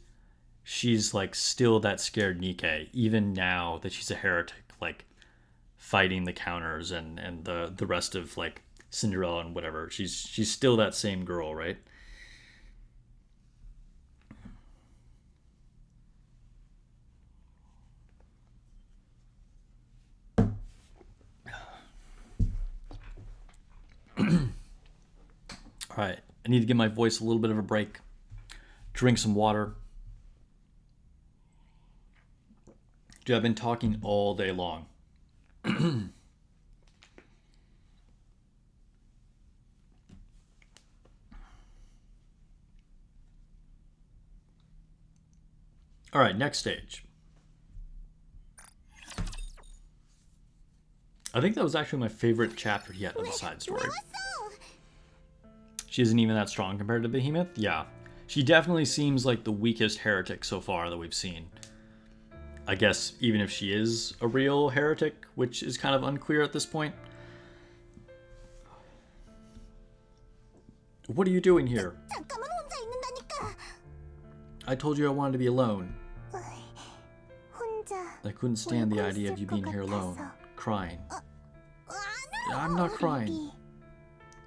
she's, like, still that scared Nikke, even now that she's a heretic, like, fighting the counters and the rest of, like, Cinderella and whatever. She's still that same girl, right? All right, I need to give my voice a little bit of a break. Drink some water. Dude, I've been talking all day long. All right, next stage. I think that was actually my favorite chapter yet of the side story. She isn't even that strong compared to Behemoth? Yeah. She definitely seems like the weakest heretic so far that we've seen. I guess even if she is a real heretic, which is kind of unclear at this point. What are you doing here? 잠깐만 혼자 있는다니까. I told you I wanted to be alone. 혼자. I couldn't stand the idea of you being here alone, crying. I'm not crying.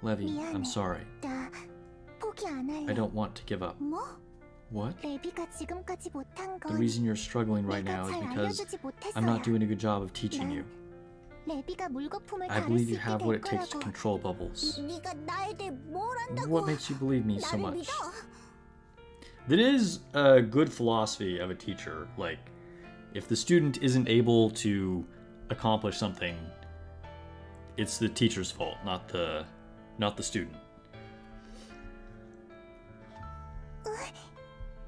Levy, I'm sorry. 나 포기 안 할래. I don't want to give up. 뭐? What? 레비가 지금까지 못한 The 건 reason you're struggling right now is because I'm not doing a good job of teaching you. 레비가 물거품을 I 다룰 believe 수 you 있게 have 될 what it takes to 거라고. control bubbles. 네가 나에 대해 뭘 안다고? What makes you believe me so 나를 much? 믿어. That is a good philosophy of a teacher. Like, if the student isn't able to accomplish something, it's the teacher's fault, not the student.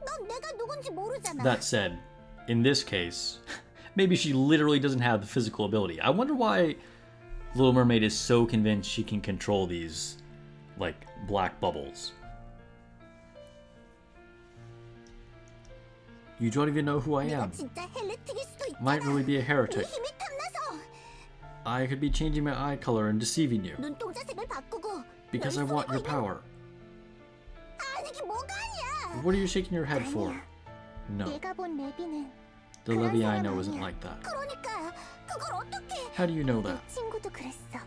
넌 내가 누군지 모르잖아. That said, in this case, maybe she literally doesn't have the physical ability. I wonder why Little Mermaid is so convinced she can control these, like, black bubbles. You don't even know who I 내가 am. 진짜 헬레틱일 수도 있잖아. Might really be a 네 heretic. 힘이 탐나서. I could be changing my eye color and deceiving you 눈동자색을 바꾸고. because I want your power. 아니 이게 뭐가 아니야. What are you shaking your head for? No, 내가 본 레비는 the Levy I know isn't like that. 그러니까 그걸 어떻게? How do you know that? 내 친구도 그랬어.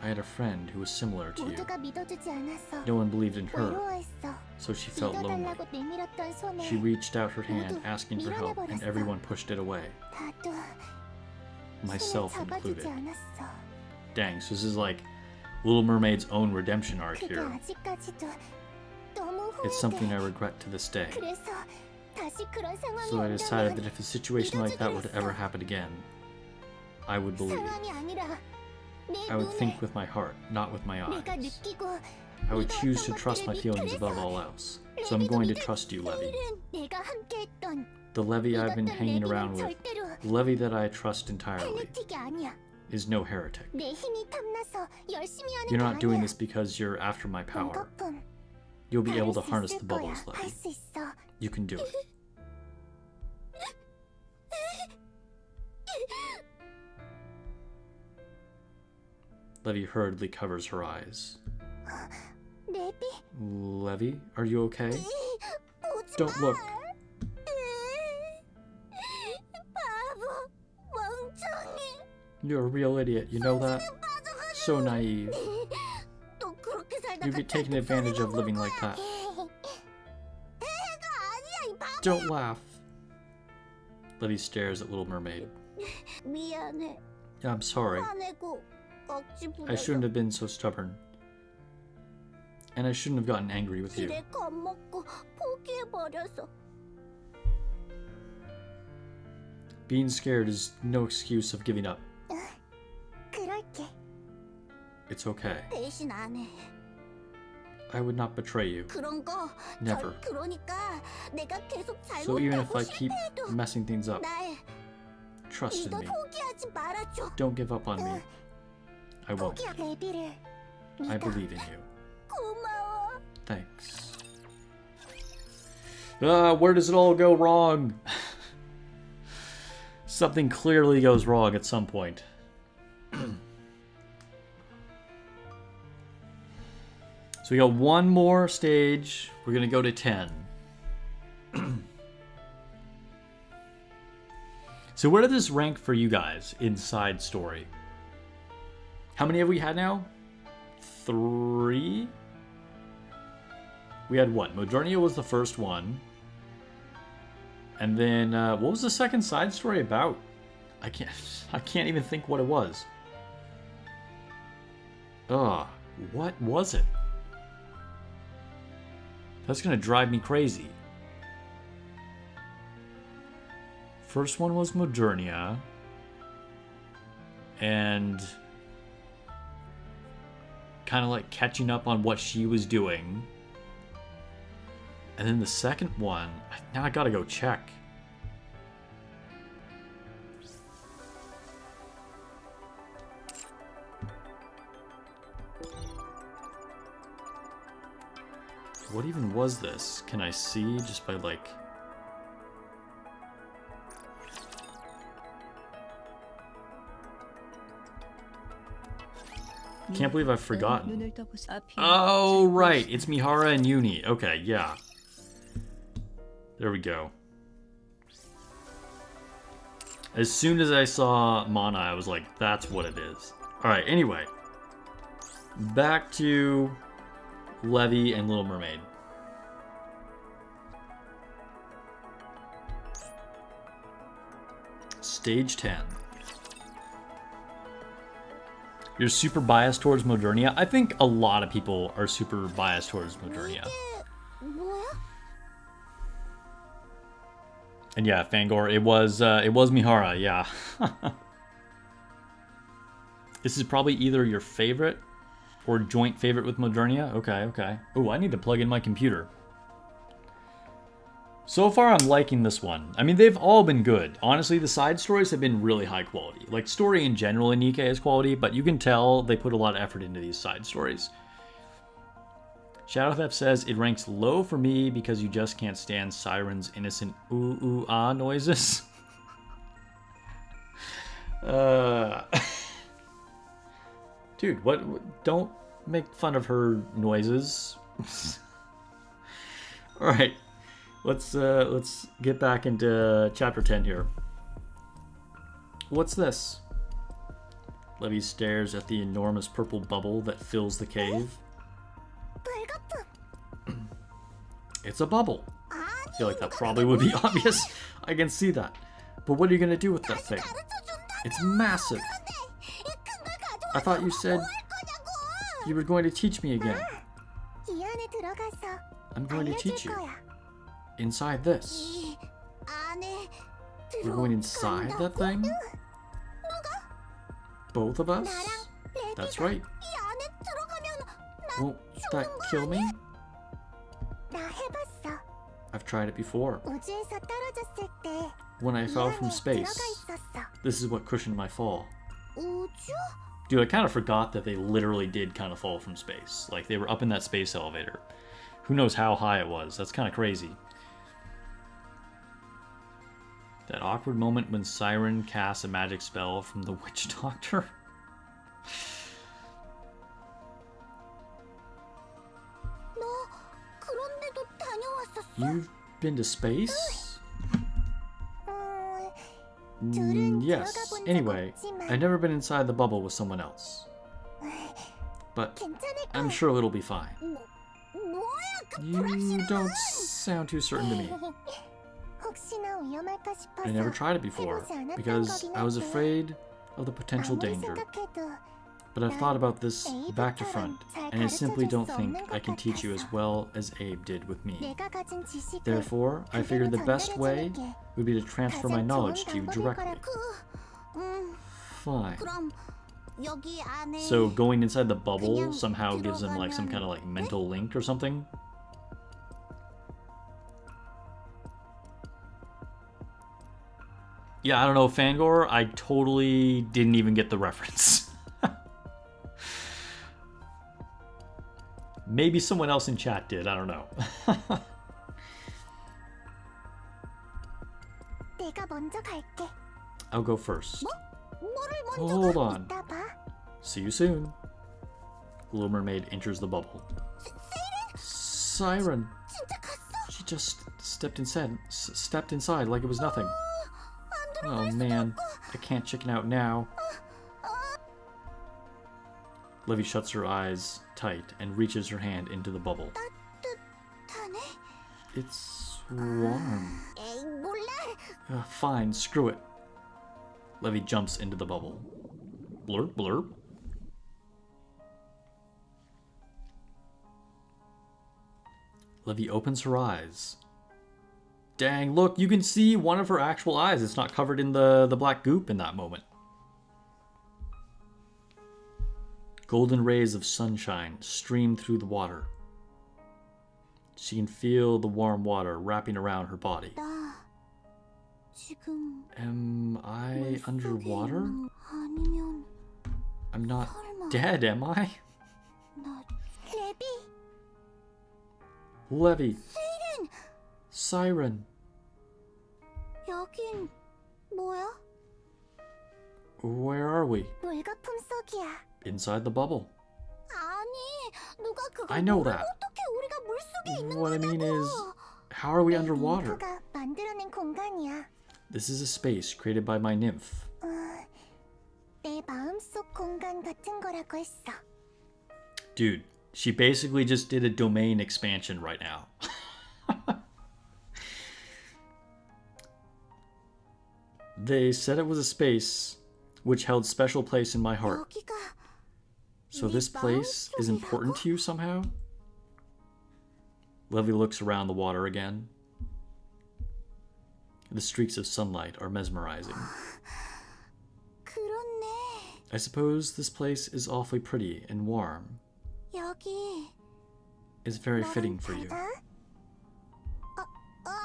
I had a friend who was similar to you. 모두가 믿어주지 않아서 No one believed in her, 외로워했어. so she felt lonely. 믿어달라고 내밀었던 손에 She reached out her hand asking for help, and everyone pushed it away, 다도 myself 손을 included. 잡아주지 않았어. Dang, so this is like Little Mermaid's own redemption arc 그게 here. 아직까지도 너무 It's something I 후회돼. regret to this day. 그래서 다시 그런 상황이 So I decided that 온다면 if a situation like that would ever happen again, I would believe. 상황이 아니라 내 I would 눈에 think with my heart, not with my 내가 eyes. 느끼고 I would choose to 믿어왔던 trust my 것들을 feelings 믿기 above 위해서 all else. So I'm going to trust you, Levy. 내일은 내가 함께했던 The Levy I've been 믿었던 hanging 레비는 around with, 절대로 the Levy that I trust entirely, 헬레틱이 아니야. is no heretic. 내 힘이 탐나서 열심히 하는 You're 게 not doing 아니야. this because you're after my power. 물거품 You'll be able 다룰 to 수 harness 있을 the 거야. bubbles, 할 Levy. 수 있어. You can do it. Levy hurriedly covers her eyes. レビ Levy, are you okay? 落ち Don't look. バボ멍청이 You're a real idiot, you know that? So naive. 또 그렇게 살다가 You'd be taking advantage of living like that. 애가 아니야 이 바보 Don't laugh. Levy stares at Little Mermaid. 미안해 I'm sorry. 화내고 억지 I 부려서 shouldn't have been so stubborn. And I shouldn't have gotten angry with you. 지레 겁먹고 포기해버려서 Being scared is no excuse of giving up. 그럴게 It's okay. 대신 안해 I would not betray you. 그런 거 Never. 그러니까 내가 계속 So even if 잘못하고 I keep 실패해도 messing things up, 날 trust in 믿어 me. 포기하지 말아줘 Don't give up on me. I won't. 레비를 I believe in you. 고마워 Thanks. Where does it all go wrong? Something clearly goes wrong at some point. So we got one more stage. We're gonna go to 10. So where did this rank for you guys in side story? How many have we had now? 3? We had what? Modernia was the first one. And then, what was the second side story about? I can't even think what it was. What was it? That's gonna drive me crazy. First one was Modernia. And kind of like catching up on what she was doing. And then the second one, now I gotta go check. What even was this? Can I see just by like... Can't believe I've forgotten. Oh, right. It's Mihara and Uni. Okay, yeah. There we go. As soon as I saw Mana, I was like, that's what it is. Alright, anyway. Back to Levy and Little Mermaid. Stage 10. You're super biased towards Modernia? I think a lot of people are super biased towards Modernia. 뭐야? And yeah, Fangor, it was Mihara, yeah. This is probably either your favorite or joint favorite with Modernia. Okay, okay. Oh, I need to plug in my computer. So far, I'm liking this one. I mean, they've all been good. Honestly, the side stories have been really high quality. Like, story in general in Nikke is quality, but you can tell they put a lot of effort into these side stories. Shadow Theft says, it ranks low for me because you just can't stand Siren's innocent ooh ooh ah noises. Dude, what? Don't make fun of her noises. Alright. Let's get back into chapter 10 here. What's this? Levy stares at the enormous purple bubble that fills the cave. 불거품. It's a bubble. I feel like that probably would be obvious. I can see that. But what are you gonna do with that thing? It's massive. I thought you said you were going to teach me again. 이 안에 들어가서 I'm going to teach 알려줄 you. 거야. Inside this. 이 안에 We're going inside that thing? Both of us? 나랑 That's 레비가 right. 이 안에 들어가면 나 Won't that 죽는 거 kill me? 나 해봤어. I've tried it before. 우주에서 떨어졌을 때 When I 이 fell 안에 from space, 들어가 있었어. this is what cushioned my fall. 우주? Dude, I kind of forgot that they literally did kind of fall from space. Like, they were up in that space elevator. Who knows how high it was. That's kind of crazy. That awkward moment when Siren casts a magic spell from the witch doctor. 그런 데도 다녀왔었어? You've been to space? Yes. 들어가 본 적 Anyway, 없지만. I've never been inside the bubble with someone else. But 괜찮을 I'm 거야. sure it'll be fine. 뭐야 그 You 불확실한 don't 건? sound too certain to me. 혹시나 위험할까 싶어서 I never tried it before 해보지 않았던 because 거긴 I was 한데. afraid of the potential 아무리 danger. 생각해도 But I've thought about this back to front, 잘 and I simply don't 가르쳐줄 수 think 없는 I can 것 teach you as 같아서. well as Abe did with me. 내가 가진 지식을 Therefore, I figured the best way 전달해주는 게 would be to transfer my 가장 knowledge 좋은 to you 방법일 directly. 거라. Fine. 그럼 여기 안에 So going inside the bubble 그냥 somehow gives them like some 들어가면 kind of like mental link or something? Yeah, I don't know, Fangor, I totally didn't even get the reference. Maybe someone else in chat did, I don't know. 내가 먼저 갈게. I'll go first. 뭐를 먼저 Hold 가? on. 이따 봐. See you soon. Little Mermaid enters the bubble. Siren! 진짜 갔어? She just stepped inside like it was nothing. 안 들어갈 Oh 수도 man, 없고. I can't chicken out now. Levy shuts her eyes tight and reaches her hand into the bubble. 따뜻하네? It's warm. 에이 몰라. Fine, screw it. Levy jumps into the bubble. Blurp, blurp. Levy opens her eyes. Dang, look, you can see one of her actual eyes. It's not covered in the black goop in that moment. Golden rays of sunshine stream through the water. She can feel the warm water wrapping around her body. 나 지금 Am I 물속에 underwater? 있는 아니면 I'm not 설마 dead, am I? 나 레비 Levy, 세이렌 Siren, 여긴 뭐야? where are we? 물거품 속이야. Inside the bubble. 아니 누가 그걸 I know 몰라? that. 어떻게 우리가 물속에 있는 What I mean 거냐고. is, how are we 내 underwater? ним프가 만들어낸 공간이야. This is a space created by my nymph. 내 마음속 공간 같은 거라고 했어. Dude, she basically just did a domain expansion right now. They said it was a space which held special place in my heart. 여기가 So this place is important to you somehow? Levy looks around the water again. The streaks of sunlight are mesmerizing. 그렇네. I suppose this place is awfully pretty and warm. 여기 It's very fitting for you. 바다?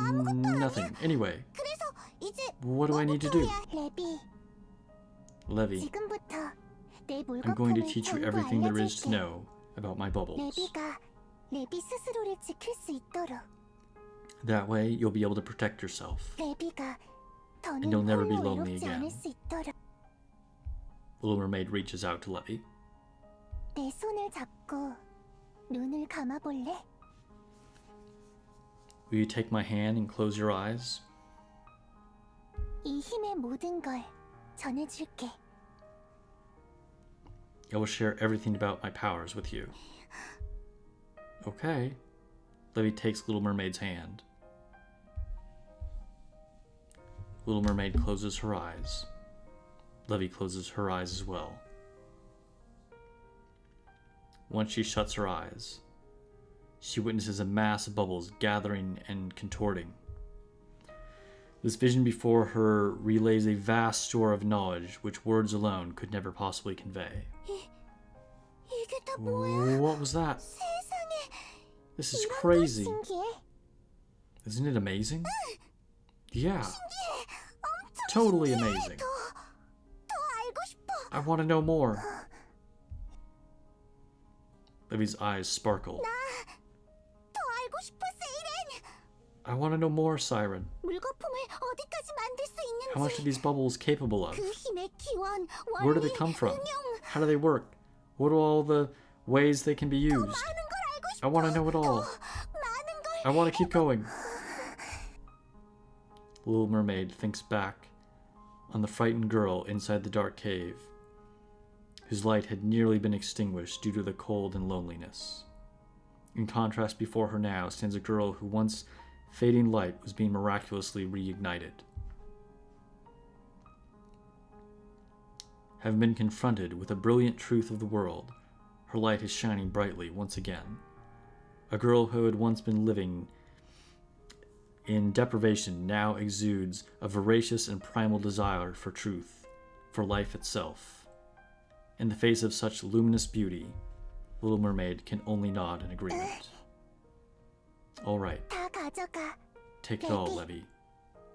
아무것도 아니야. Nothing. Anyway, 그래서 이제 what do I need to do? 레비, Levy, 지금부터 내 I'm going to 물거품을 teach you 전부 everything there is to 알려줄게. know about my bubbles. 레비가 레비 스스로를 지킬 수 있도록. That way, you'll be able to protect yourself. 레비가 더는 And you'll never be 홀로 lonely 외롭지 again. 않을 수 있도록. Little Mermaid reaches out to Levy. 내 손을 잡고 눈을 감아볼래? Will you take my hand and close your eyes? 이 힘의 모든 걸 전해줄게. I will share everything about my powers with you. Okay. Levy takes Little Mermaid's hand. Little Mermaid closes her eyes. Levy closes her eyes as well. Once she shuts her eyes, she witnesses a mass of bubbles gathering and contorting. This vision before her relays a vast store of knowledge which words alone could never possibly convey. 이게 다 뭐야? What was that? 세상에 This is 이런 거 crazy. 신기해. Isn't it amazing? Yeah, 신기해. 엄청 totally 신기해. amazing. 더 알고 싶어. I want to know more. Levy's eyes sparkle. 더 알고 싶어, 세이렌. I want to know more, Siren. 물거품을 어디까지 만들 수 How much are 있는지. these bubbles capable of? 그 힘의 기원, Where do they 원리, come from? 운영. How do they work? What are all the ways they can be used? 많은 걸 알고 싶어. I want to know it all. 많은 I want to keep going. The Little Mermaid thinks back on the frightened girl inside the dark cave, whose light had nearly been extinguished due to the cold and loneliness. In contrast, before her now stands a girl who once fading light was being miraculously reignited. Having been confronted with a brilliant truth of the world, her light is shining brightly once again. A girl who had once been living in deprivation now exudes a voracious and primal desire for truth, for life itself. In the face of such luminous beauty, Little Mermaid can only nod in agreement. All right. 다 가져가. Take it all, Levy.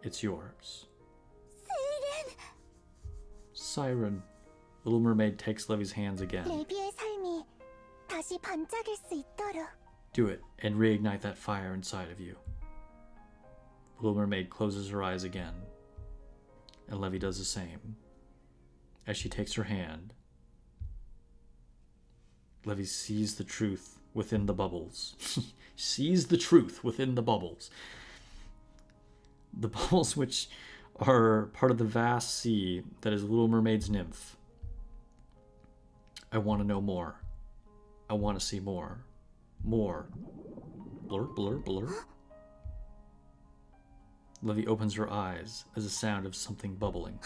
It's yours. Siren. Little Mermaid takes Levy's hands again. 레비의 삶이 다시 반짝일 수 있도록. Do it, and reignite that fire inside of you. Little Mermaid closes her eyes again, and Levy does the same. As she takes her hand, Levy sees the truth within the bubbles. Sees the truth within the bubbles. The bubbles which are part of the vast sea that is Little Mermaid's nymph. I want to know more. I want to see more. More. Blur, blur, blur. Levy opens her eyes as a sound of something bubbling.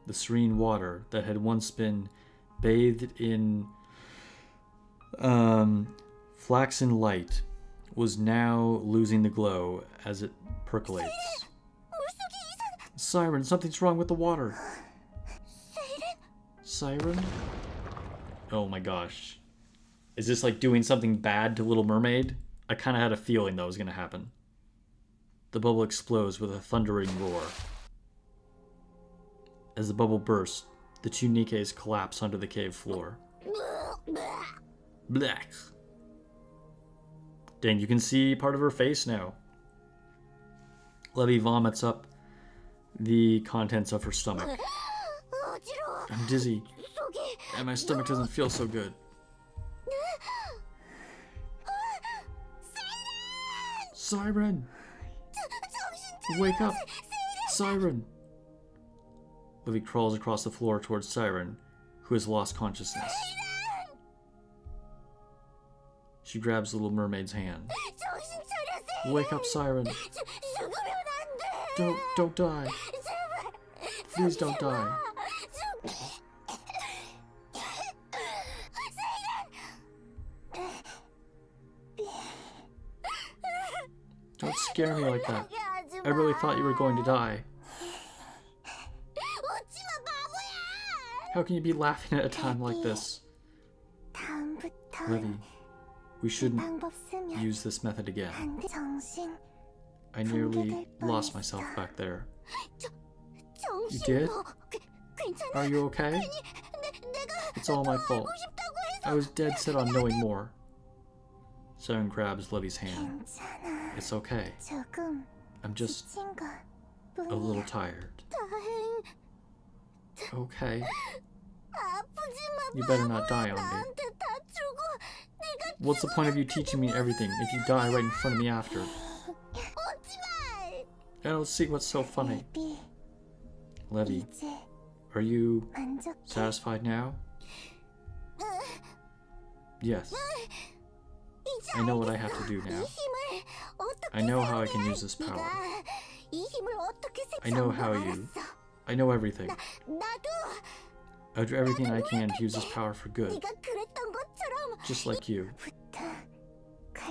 The serene water that had once been bathed in flaxen light was now losing the glow as it percolates. Siren, something's wrong with the water. Siren? Oh my gosh. Is this like doing something bad to Little Mermaid? I kind of had a feeling that was going to happen. The bubble explodes with a thundering roar. As the bubble bursts, the two nikkes collapse onto the cave floor. Black. Dang, you can see part of her face now. Levy vomits up the contents of her stomach. I'm dizzy, and my stomach doesn't feel so good. Siren! Wake up! Siren! Levy crawls across the floor towards Siren, who has lost consciousness. She grabs Little Mermaid's hand. Wake up, Siren! Don't die! Please don't die! Don't scare me like that. I really thought you were going to die. How can you be laughing at a time like this? Levy, we shouldn't use this method again. I nearly lost myself back there. You did? Are you okay? It's all my fault. I was dead set on knowing more. Siren grabs Levy's hand. It's okay. I'm just a little tired. Okay. You better not die on me. What's the point of you teaching me everything if you die right in front of me after? I don't see what's so funny. Levy, are you satisfied now? Yes. I know what I have to do now. I know how I can use this power. I know how you... I know everything. I'll do everything I can to use this power for good. Just like you.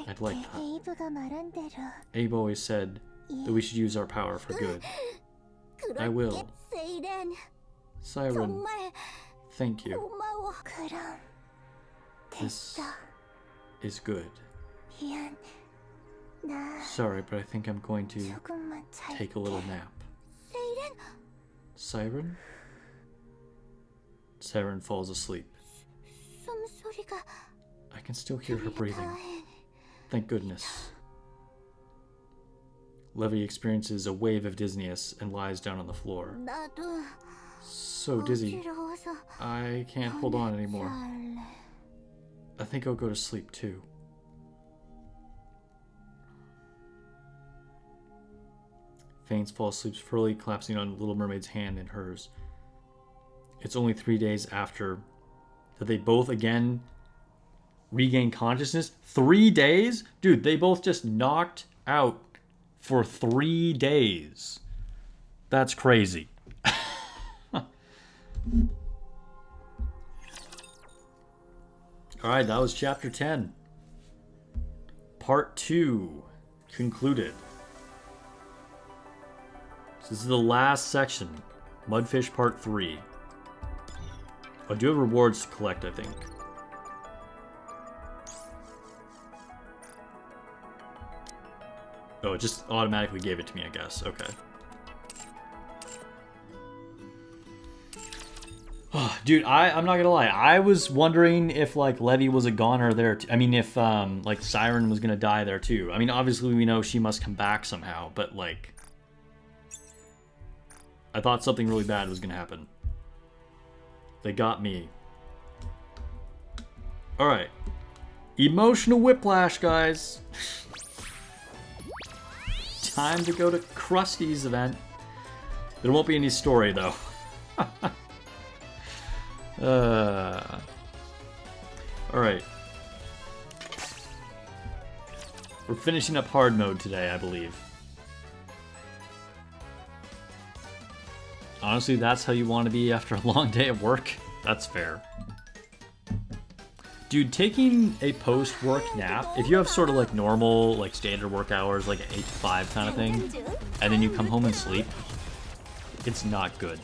I'd like that. Abe always said that we should use our power for good. I will. Siren, thank you. This is good. Sorry, but I think I'm going to take a little nap. Siren? Siren falls asleep. I can still hear her breathing. Thank goodness. Levy experiences a wave of dizziness and lies down on the floor. So dizzy, I can't hold on anymore. I think I'll go to sleep too. faints, falls asleep, fully collapsing on Little Mermaid's hand in hers. It's only 3 days after that they both again regain consciousness. 3 days? Dude, they both just knocked out for 3 days. That's crazy. Alright, that was chapter 10. Part 2 concluded. So this is the last section. Mudfish Part 3. I do have rewards to collect, I think. Oh, it just automatically gave it to me, I guess. Okay. Oh, dude, I'm not gonna lie. I was wondering if, like, Levy was a goner there. I mean, if, like, Siren was gonna die there, too. I mean, obviously we know she must come back somehow, but, like... I thought something really bad was gonna happen. They got me. Alright. Emotional whiplash, guys. Time to go to Krusty's event. There won't be any story, though. Alright. We're finishing up hard mode today, I believe. Honestly, that's how you want to be after a long day of work. That's fair. Dude, taking a post-work nap, if you have sort of like normal, like standard work hours, like an 8 to 5 kind of thing, and then you come home and sleep, it's not good.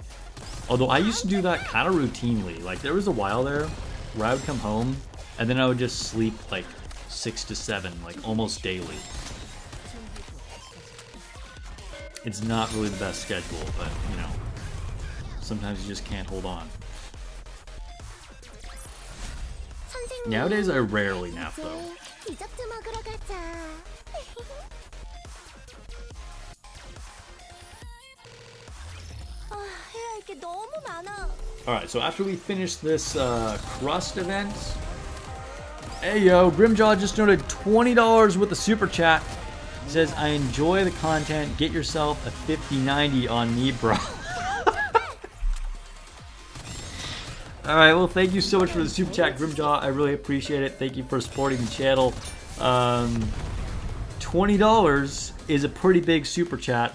Although I used to do that kind of routinely. Like, there was a while there where I would come home, and then I would just sleep like 6 to 7, like almost daily. It's not really the best schedule, but, you know, sometimes you just can't hold on. Nowadays, I rarely nap, though. Alright, so after we finish this Crust event... Hey, yo, Grimjaw just donated $20 with a super chat. He says, I enjoy the content. Get yourself a 5090 on me, bro. Alright, well, thank you so much for the super chat, Grimjaw. I really appreciate it. Thank you for supporting the channel. $20 is a pretty big super chat.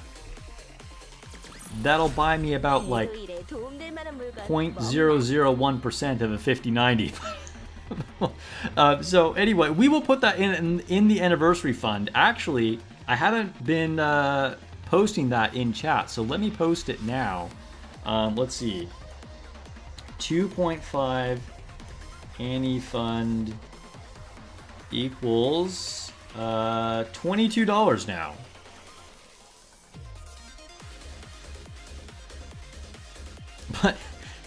That'll buy me about, like, 0.001% of a 5090. So, anyway, we will put that in the anniversary fund. Actually, I haven't been posting that in chat, so let me post it now. Let's see. 2.5 Annie Fund equals $22 now. But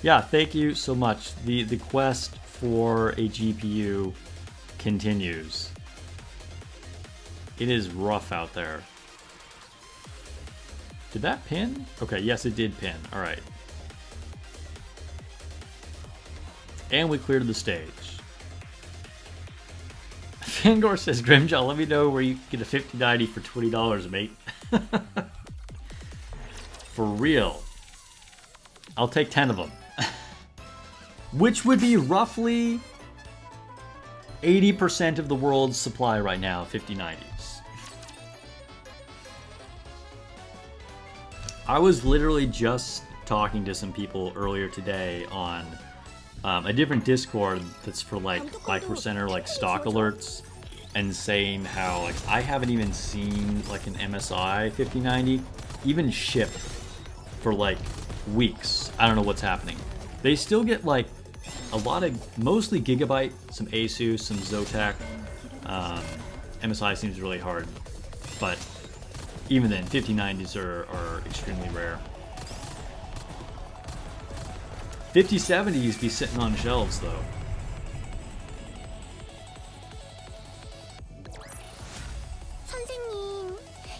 yeah, thank you so much. The quest for a GPU continues. It is rough out there. Did that pin? Okay, yes it did pin. Alright. And we cleared the stage. Fangor says, Grimjaw, let me know where you get a 5090 for $20, mate. For real. I'll take 10 of them. Which would be roughly 80% of the world's supply right now of 5090s. I was literally just talking to some people earlier today on a different Discord that's for like Micro Center, like stock alerts, and saying how like I haven't even seen like an MSI 5090 even ship for like weeks. I don't know what's happening. They still get like a lot of, mostly Gigabyte, some Asus, some Zotac. MSI seems really hard, but even then 5090s are extremely rare. 5070s be sitting on shelves though.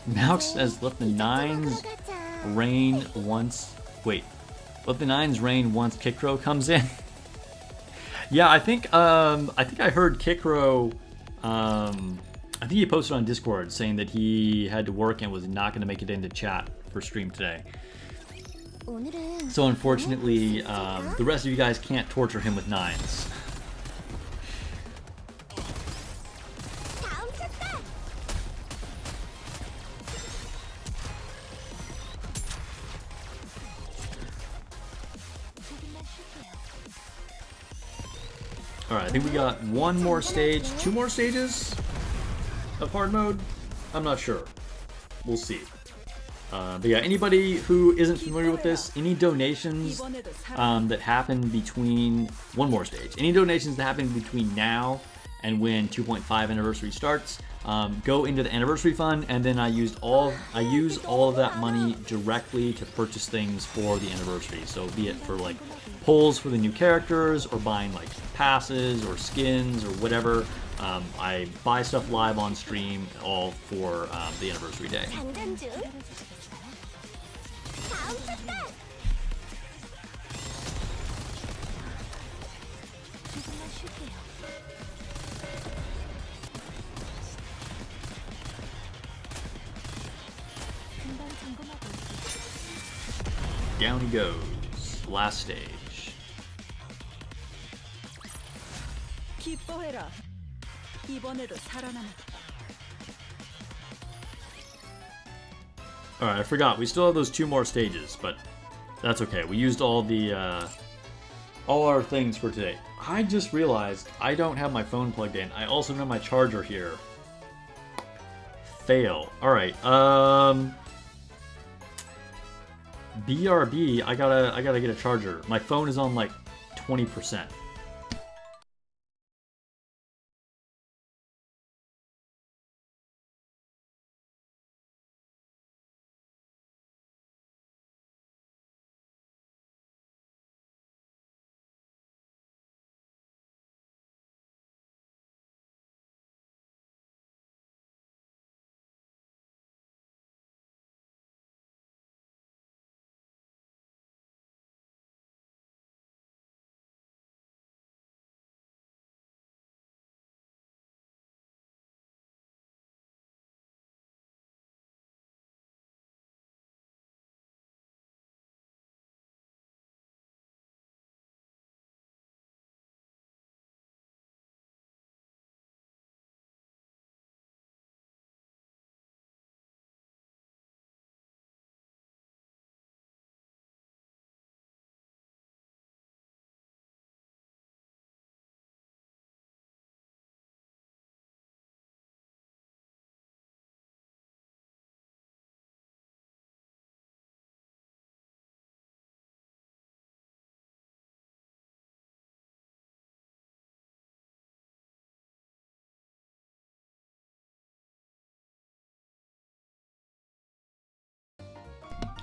Malk says, let the 9s rain once... Wait. Let the 9s rain once Kikro comes in. Yeah, I think I heard Kikro... I think he posted on Discord saying that he had to work and was not going to make it into chat for stream today. 오늘은 So unfortunately, the rest of you guys can't torture him with 9s. 다음 쳤다. Alright, I think we got one more stage, 2 more stages of hard mode? I'm not sure. We'll see. But yeah, anybody who isn't familiar with this, any donations that happen between one more stage, any donations that happen between now and when 2.5 anniversary starts, go into the anniversary fund, and then I use all of that money directly to purchase things for the anniversary. So be it for like polls for the new characters, or buying like passes or skins or whatever. I buy stuff live on stream, all for the anniversary day. 장전 중. 다음 쳤다. 조금만 쉴게요. 금방 점검하고 올게요. Down he goes. Last stage. 기뻐해라. 이번에도 살아남았다. Alright, I forgot. We still have those 2 more stages, but that's okay. We used all our things for today. I just realized I don't have my phone plugged in. I also don't have my charger here. Fail. Alright, BRB, I gotta get a charger. My phone is on like 20%.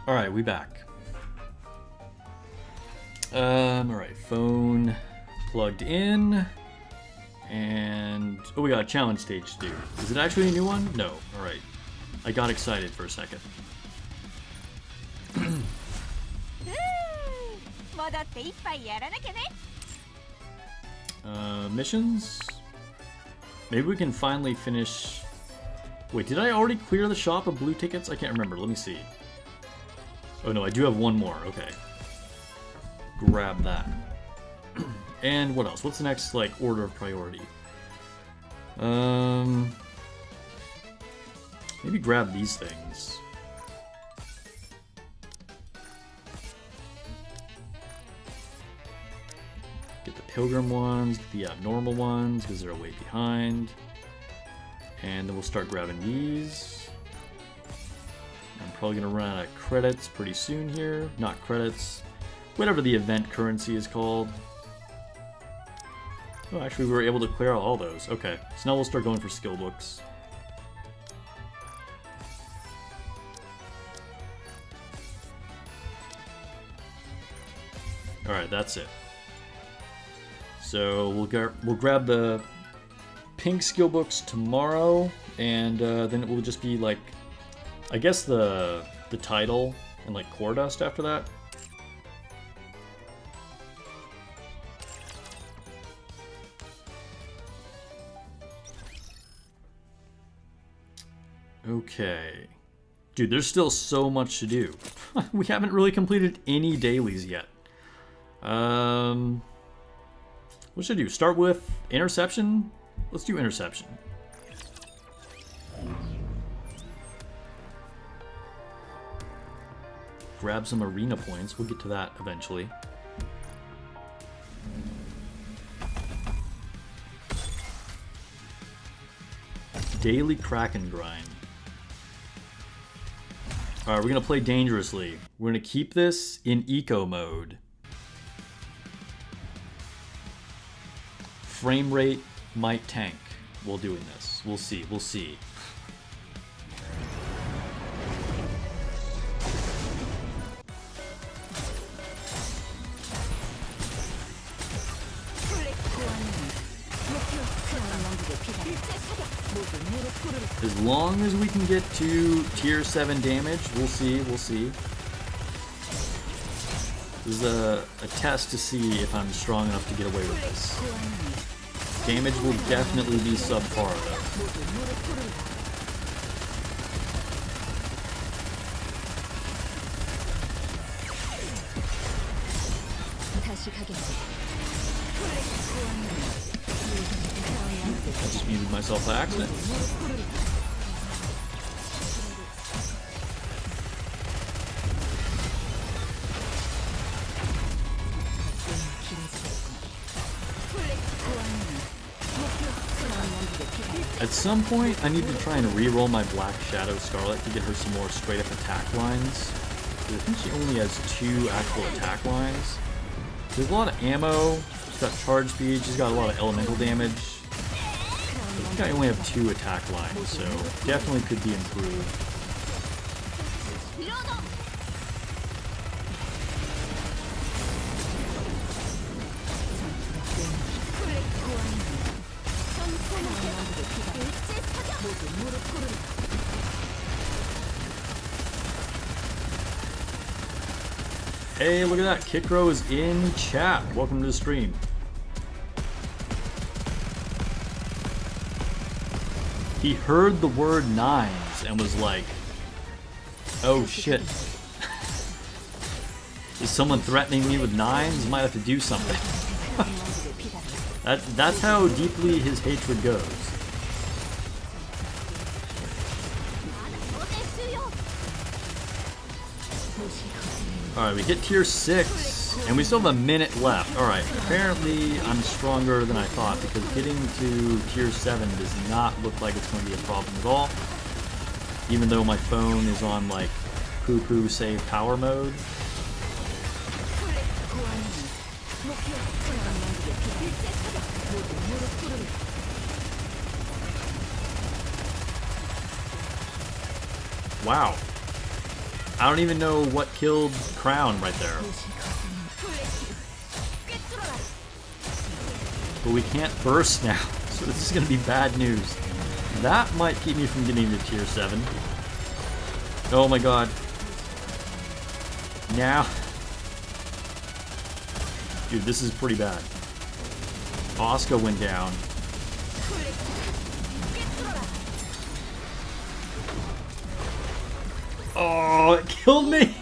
Alright, we back. Alright, phone plugged in. And oh, we got a challenge stage to do. Is it actually a new one? No. Alright. I got excited for a second. 戻って一杯やらなきゃね。 Missions? Maybe we can finally finish... Wait, did I already clear the shop of blue tickets? I can't remember. Let me see. Oh no, I do have one more. Okay. Grab that. And what else? What's the next, like, order of priority? Maybe grab these things. Get the pilgrim ones, get the abnormal ones, because they're way behind. And then we'll start grabbing these. I'm probably going to run out of credits pretty soon here. Not credits. Whatever the event currency is called. Oh, actually we were able to clear out all those. Okay, so now we'll start going for skill books. Alright, that's it. So we'll grab the pink skill books tomorrow, and then it will just be like, I guess the title and like core dust after that. Okay. Dude, there's still so much to do. We haven't really completed any dailies yet. What should I do? Start with interception? Let's do interception. Grab some arena points. We'll get to that eventually. Daily Kraken grind. Alright, we're gonna play dangerously. We're gonna keep this in eco mode. Frame rate might tank while doing this. We'll see, we'll see. As long as we can get to tier 7 damage, we'll see, we'll see. This is a test to see if I'm strong enough to get away with this. Damage will definitely be subpar though. I just muted myself by accident. At some point, I need to try and re-roll my Black Shadow Scarlet to get her some more straight-up attack lines. I think she only has 2 actual attack lines. There's a lot of ammo, she's got charge speed, she's got a lot of elemental damage. I think I only have 2 attack lines, so definitely could be improved. Hey, look at that. Kikro is in chat. Welcome to the stream. He heard the word 9s and was like, oh shit. Is someone threatening me with 9s? Might have to do something. That's how deeply his hatred goes. Alright, we hit tier 6, and we still have a minute left. Alright, apparently I'm stronger than I thought, because getting to tier 7 does not look like it's going to be a problem at all. Even though my phone is on, like, poo-poo save power mode. Wow. I don't even know what killed Crown right there. But we can't burst now, so this is going to be bad news. That might keep me from getting to tier 7. Oh my god. Now. Dude, this is pretty bad. Oscar went down. Oh, it killed me!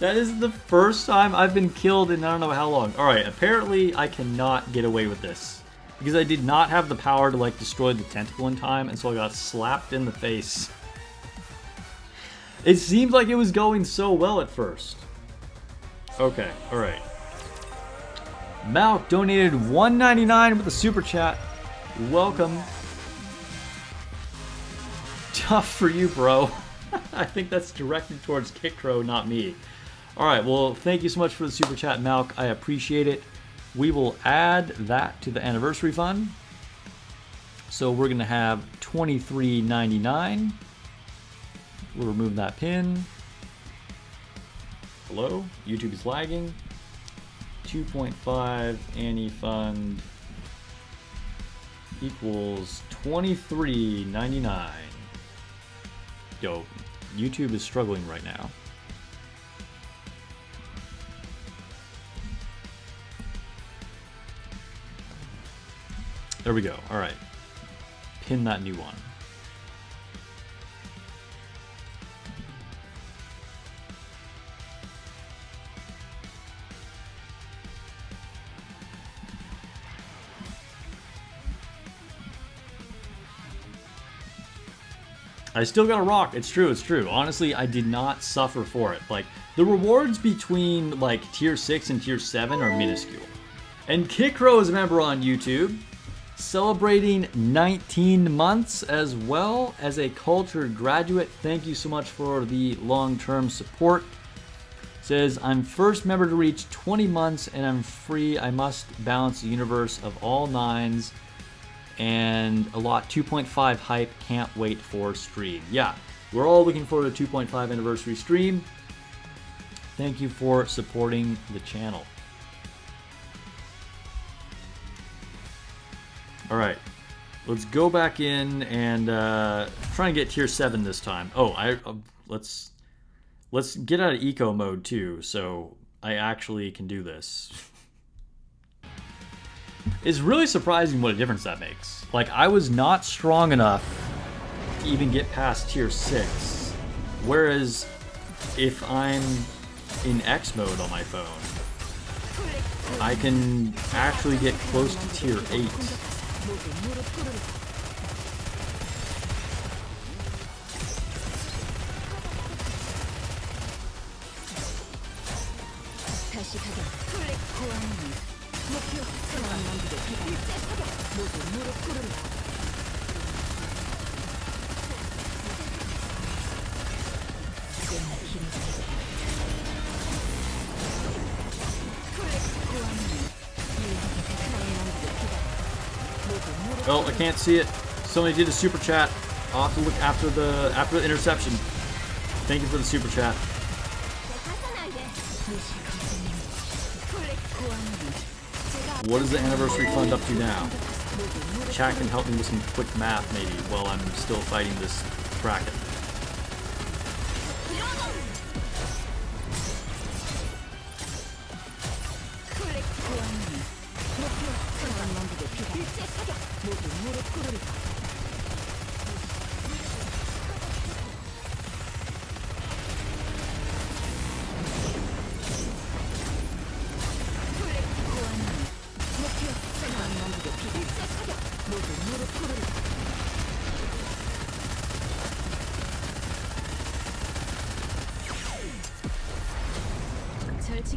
That is the first time I've been killed in I don't know how long. Alright, apparently I cannot get away with this. Because I did not have the power to like destroy the tentacle in time, and so I got slapped in the face. It seemed like it was going so well at first. Okay, alright. Malk donated $1.99 with a super chat. Welcome. Tough for you, bro. I think that's directed towards Kikro, not me. Alright, well, thank you so much for the super chat, Malk. I appreciate it. We will add that to the anniversary fund. So we're going to have $23.99. We'll remove that pin. Hello? YouTube is lagging. 2.5 Annie fund equals $23.99. Yo, YouTube is struggling right now. There we go. All right. Pin that new one. I still got a rock. It's true, it's true. Honestly, I did not suffer for it. Like, the rewards between, like, tier 6 and tier 7 are minuscule. And Kikro is a member on YouTube, celebrating 19 months as well as a cultured graduate. Thank you so much for the long-term support. Says, I'm first member to reach 20 months and I'm free. I must balance the universe of all 9s and a lot 2.5 hype. Can't wait for stream. Yeah, we're all looking for the 2.5 anniversary stream. Thank you for supporting the channel. All right, let's go back in and try and get tier 7 this time. Oh, let's get out of eco mode too, so I actually can do this. It's really surprising what a difference that makes. Like, I was not strong enough to even get past tier 6, whereas if I'm in X mode on my phone, I can actually get close to tier 8. Oh, I can't see it. Somebody did a super chat. I'll have to look after the interception. Thank you for the super chat. What is the anniversary fund up to now? Chat can help me with some quick math maybe while I'm still fighting this bracket.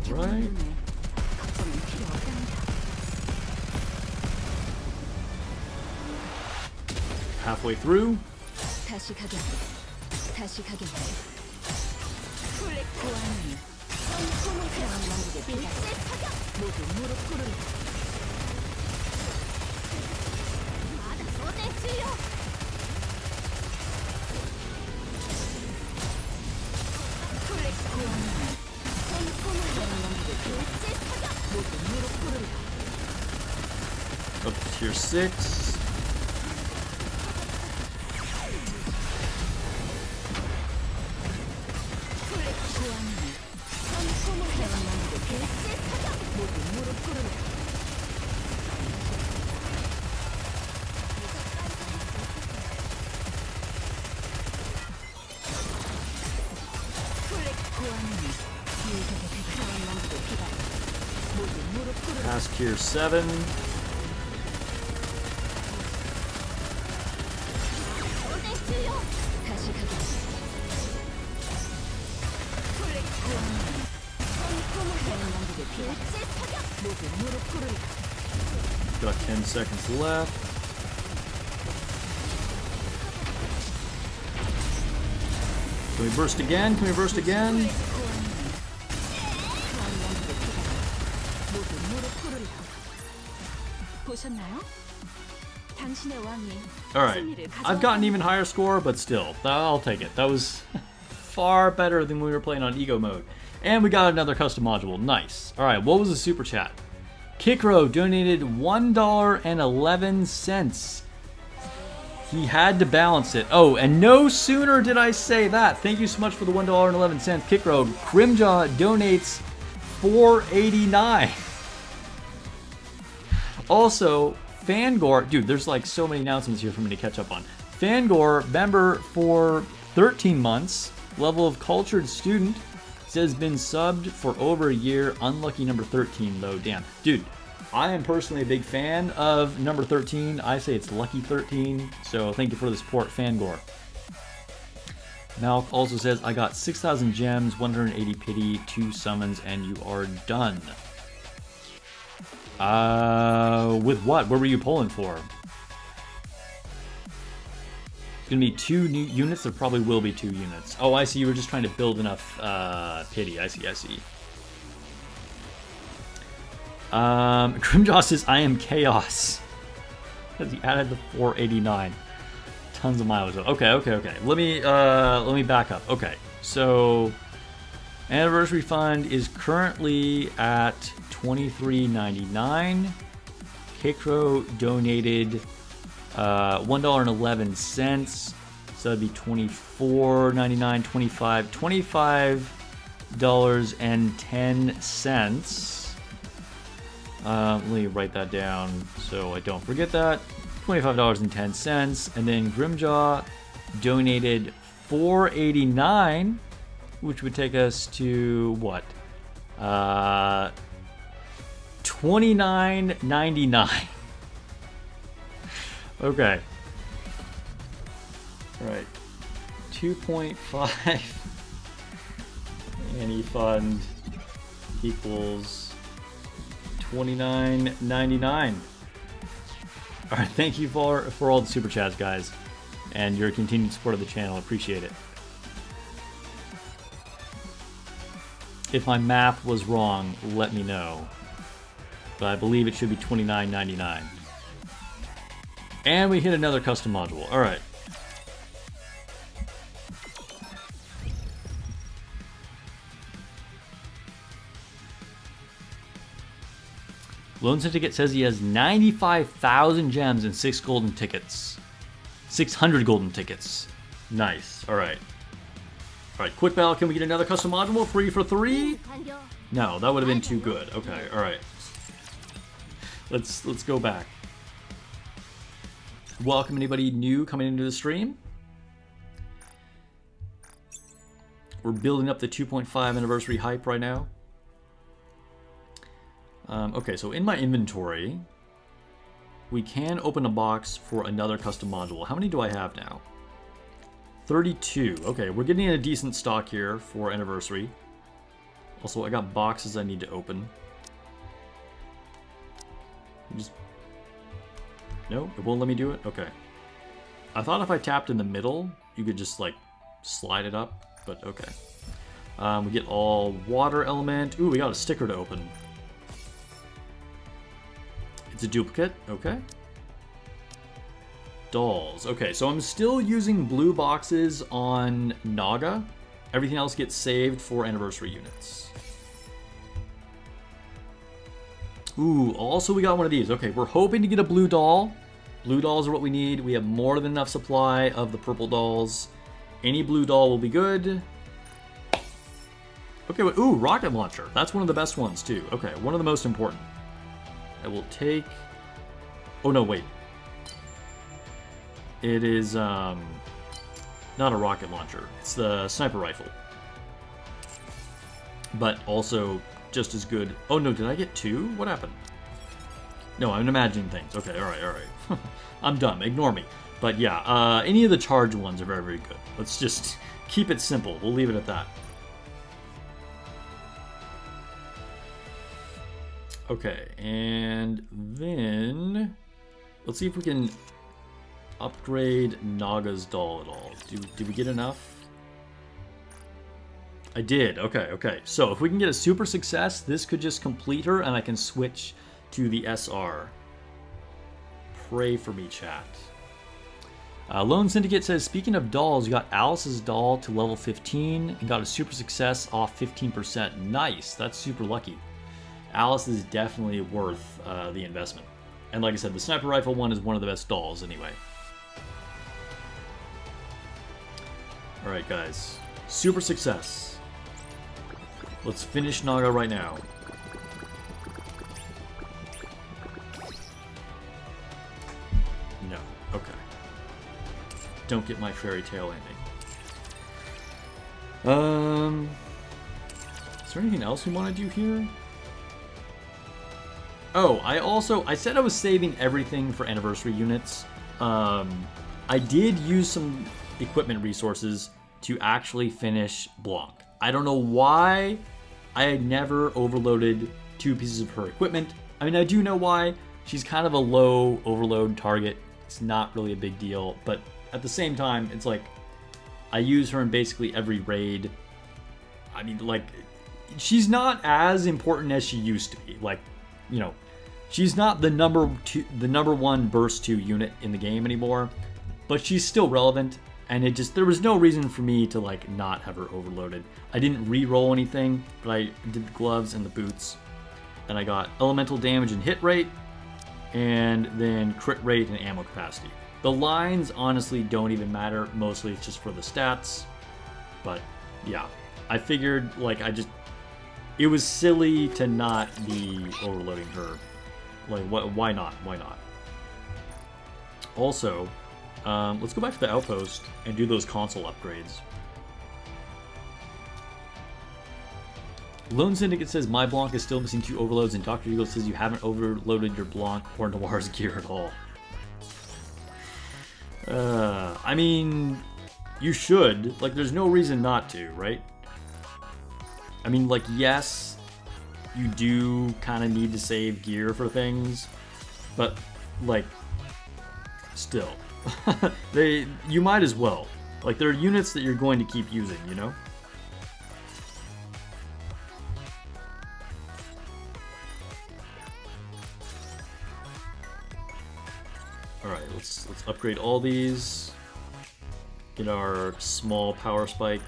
Right. Halfway through. Up to tier 6. Past tier 7. Got 10 seconds left. Can we burst again? Can we burst again? Alright, I've got an even higher score, but still, I'll take it. That was far better than when we were playing on Ego mode. And we got another custom module. Nice. Alright, what was the super chat? Kikro donated $1.11. He had to balance it. Oh, and no sooner did I say that. Thank you so much for the $1.11. Kikro. Grimjaw donates $4.89. Also, Fangor, dude, there's like so many announcements here for me to catch up on. Fangor, member for 13 months, level of cultured student, says been subbed for over a year. Unlucky number 13 though, damn. Dude, I am personally a big fan of number 13. I say it's lucky 13, so thank you for the support, Fangor. Malk also says, I got 6,000 gems, 180 pity, 2 summons, and you are done. With what? What were you pulling for? It's gonna be 2 new units. There probably will be 2 units. Oh, I see. You were just trying to build enough pity. I see. I see. Grimjaw says, I am chaos. Because he added the 489. Tons of mileage. Okay. Let me back up. Okay, so anniversary fund is currently at $23.99. Kikro donated $1.11, so that'd be $24.99, $25.10. Let me write that down so I don't forget that. $25.10, and then Grimjaw donated $4.89, which would take us to what? $29.99. Okay. All right. 2.5 any fund equals $29.99. All right, thank you for all the super chats, guys, and your continued support of the channel. Appreciate it. If my math was wrong, let me know. But I believe it should be $29.99. And we hit another custom module. All right. Lone Syndicate says he has 95,000 gems and 6 golden tickets. 600 golden tickets. Nice. All right. All right, quick battle. Can we get another custom module? 3 for 3? No, that would have been too good. Okay, all right. Let's go back. Welcome anybody new coming into the stream. We're building up the 2.5 anniversary hype right now. Okay, so in my inventory, we can open a box for another custom module. How many do I have now? 32. Okay, we're getting a decent stock here for anniversary. Also, I got boxes I need to open. No, it won't let me do it? Okay. I thought if I tapped in the middle, you could just, like, slide it up, but okay. We get all water element. Ooh, we got a sticker to open. It's a duplicate, okay. Dolls, okay, so I'm still using blue boxes on Naga. Everything else gets saved for anniversary units. Ooh, also we got one of these. Okay, we're hoping to get a blue doll. Blue dolls are what we need. We have more than enough supply of the purple dolls. Any blue doll will be good. Okay, wait, ooh, rocket launcher. That's one of the best ones too. Okay, one of the most important. I will take... Oh, no, wait. It is, not a rocket launcher. It's the sniper rifle. But also just as good... Oh, no, did I get 2? What happened? No, I'm imagining things. Okay, alright. I'm dumb. Ignore me. But yeah, any of the charged ones are very, very good. Let's just keep it simple. We'll leave it at that. Okay, and then let's see if we can upgrade Naga's doll at all. Did we get enough? I did. Okay. So if we can get a super success, this could just complete her, and I can switch to the SR. Pray for me, chat. Lone Syndicate says, speaking of dolls, you got Alice's doll to level 15 and got a super success off 15%. Nice. That's super lucky. Alice is definitely worth the investment. And like I said, the sniper rifle one is one of the best dolls anyway. Alright guys, super success. Let's finish Naga right now. No, okay. Don't get my fairy tale ending. Is there anything else we want to do here? Oh, I said I was saving everything for anniversary units. I did use some equipment resources to actually finish Blanc. I don't know why I had never overloaded 2 pieces of her equipment. I mean, I do know why. She's kind of a low overload target. It's not really a big deal, but at the same time, it's like I use her in basically every raid. I mean, like, she's not as important as she used to be. Like, you know, she's not the number 1 burst 2 unit in the game anymore, but she's still relevant. And there was no reason for me to like not have her overloaded. I didn't re-roll anything, but I did the gloves and the boots. And I got elemental damage and hit rate, and then crit rate and ammo capacity. The lines honestly don't even matter. Mostly it's just for the stats. But yeah, I figured like it was silly to not be overloading her. Like why not? Why not? Also, let's go back to the outpost and do those console upgrades. Lone Syndicate says, my Blanc is still missing 2 overloads, and Dr. Eagle says you haven't overloaded your Blanc or Noir's gear at all. I mean, you should. Like, there's no reason not to, right? I mean, like, yes, you do kind of need to save gear for things, but, like, still. You might as well. Like, there are units that you're going to keep using, you know? Alright, let's upgrade all these. Get our small power spike.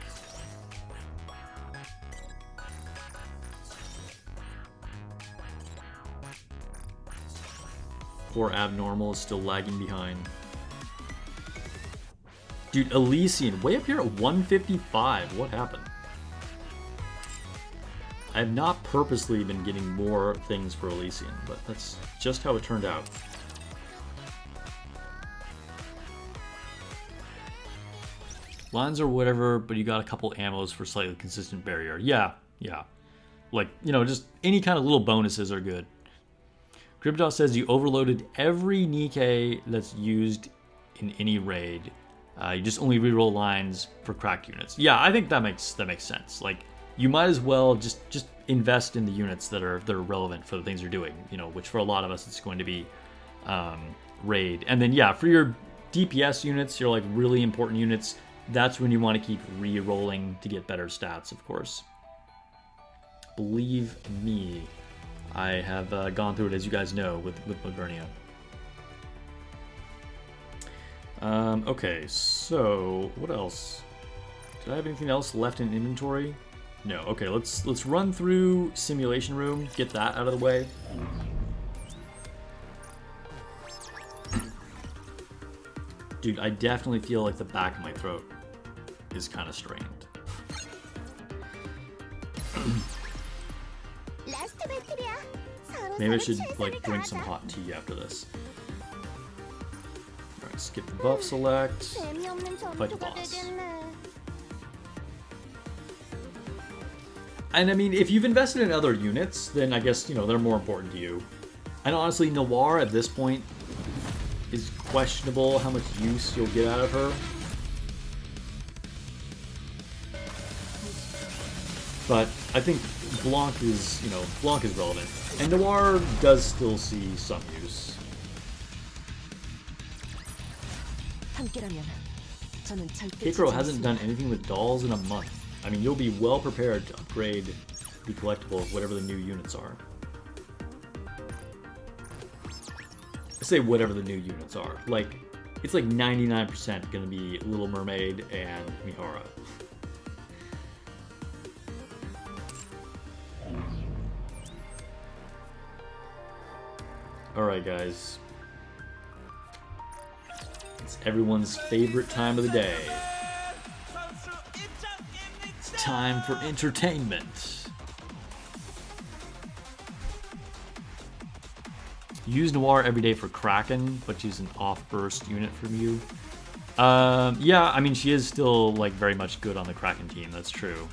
Poor Abnormal is still lagging behind. Dude, Elysian, way up here at 155. What happened? I have not purposely been getting more things for Elysian, but that's just how it turned out. Lines or whatever, but you got a couple ammos for slightly consistent barrier. Yeah. Like, you know, just any kind of little bonuses are good. Gribdaw says you overloaded every nikke that's used in any raid. You just only reroll lines for cracked units. Yeah, I think that makes sense. Like, you might as well just invest in the units that are relevant for the things you're doing. You know, which for a lot of us it's going to be raid. And then yeah, for your DPS units, your like really important units, that's when you want to keep re-rolling to get better stats, of course. Believe me, I have gone through it, as you guys know, with Modernia. Okay, so what else? Did I have anything else left in inventory? No. Okay, let's run through Simulation Room, get that out of the way. Dude, I definitely feel like the back of my throat is kind of strained. Maybe I should like drink some hot tea after this. Alright, skip the buff select. Fight the boss. And I mean, if you've invested in other units, then I guess, you know, they're more important to you. And honestly, Noir at this point is questionable how much use you'll get out of her. But I think Blanc is, you know, Blanc is relevant. And Noir does still see some use. Keikro hasn't done anything with dolls in a month. I mean, you'll be well prepared to upgrade the collectible of whatever the new units are. I say whatever the new units are. Like, it's like 99% gonna be Little Mermaid and Mihara. Alright, guys. It's everyone's favorite time of the day. It's time for entertainment. Use Noir every day for Kraken, but she's an off-burst unit from you. Yeah, I mean, she is still, like, very much good on the Kraken team, that's true.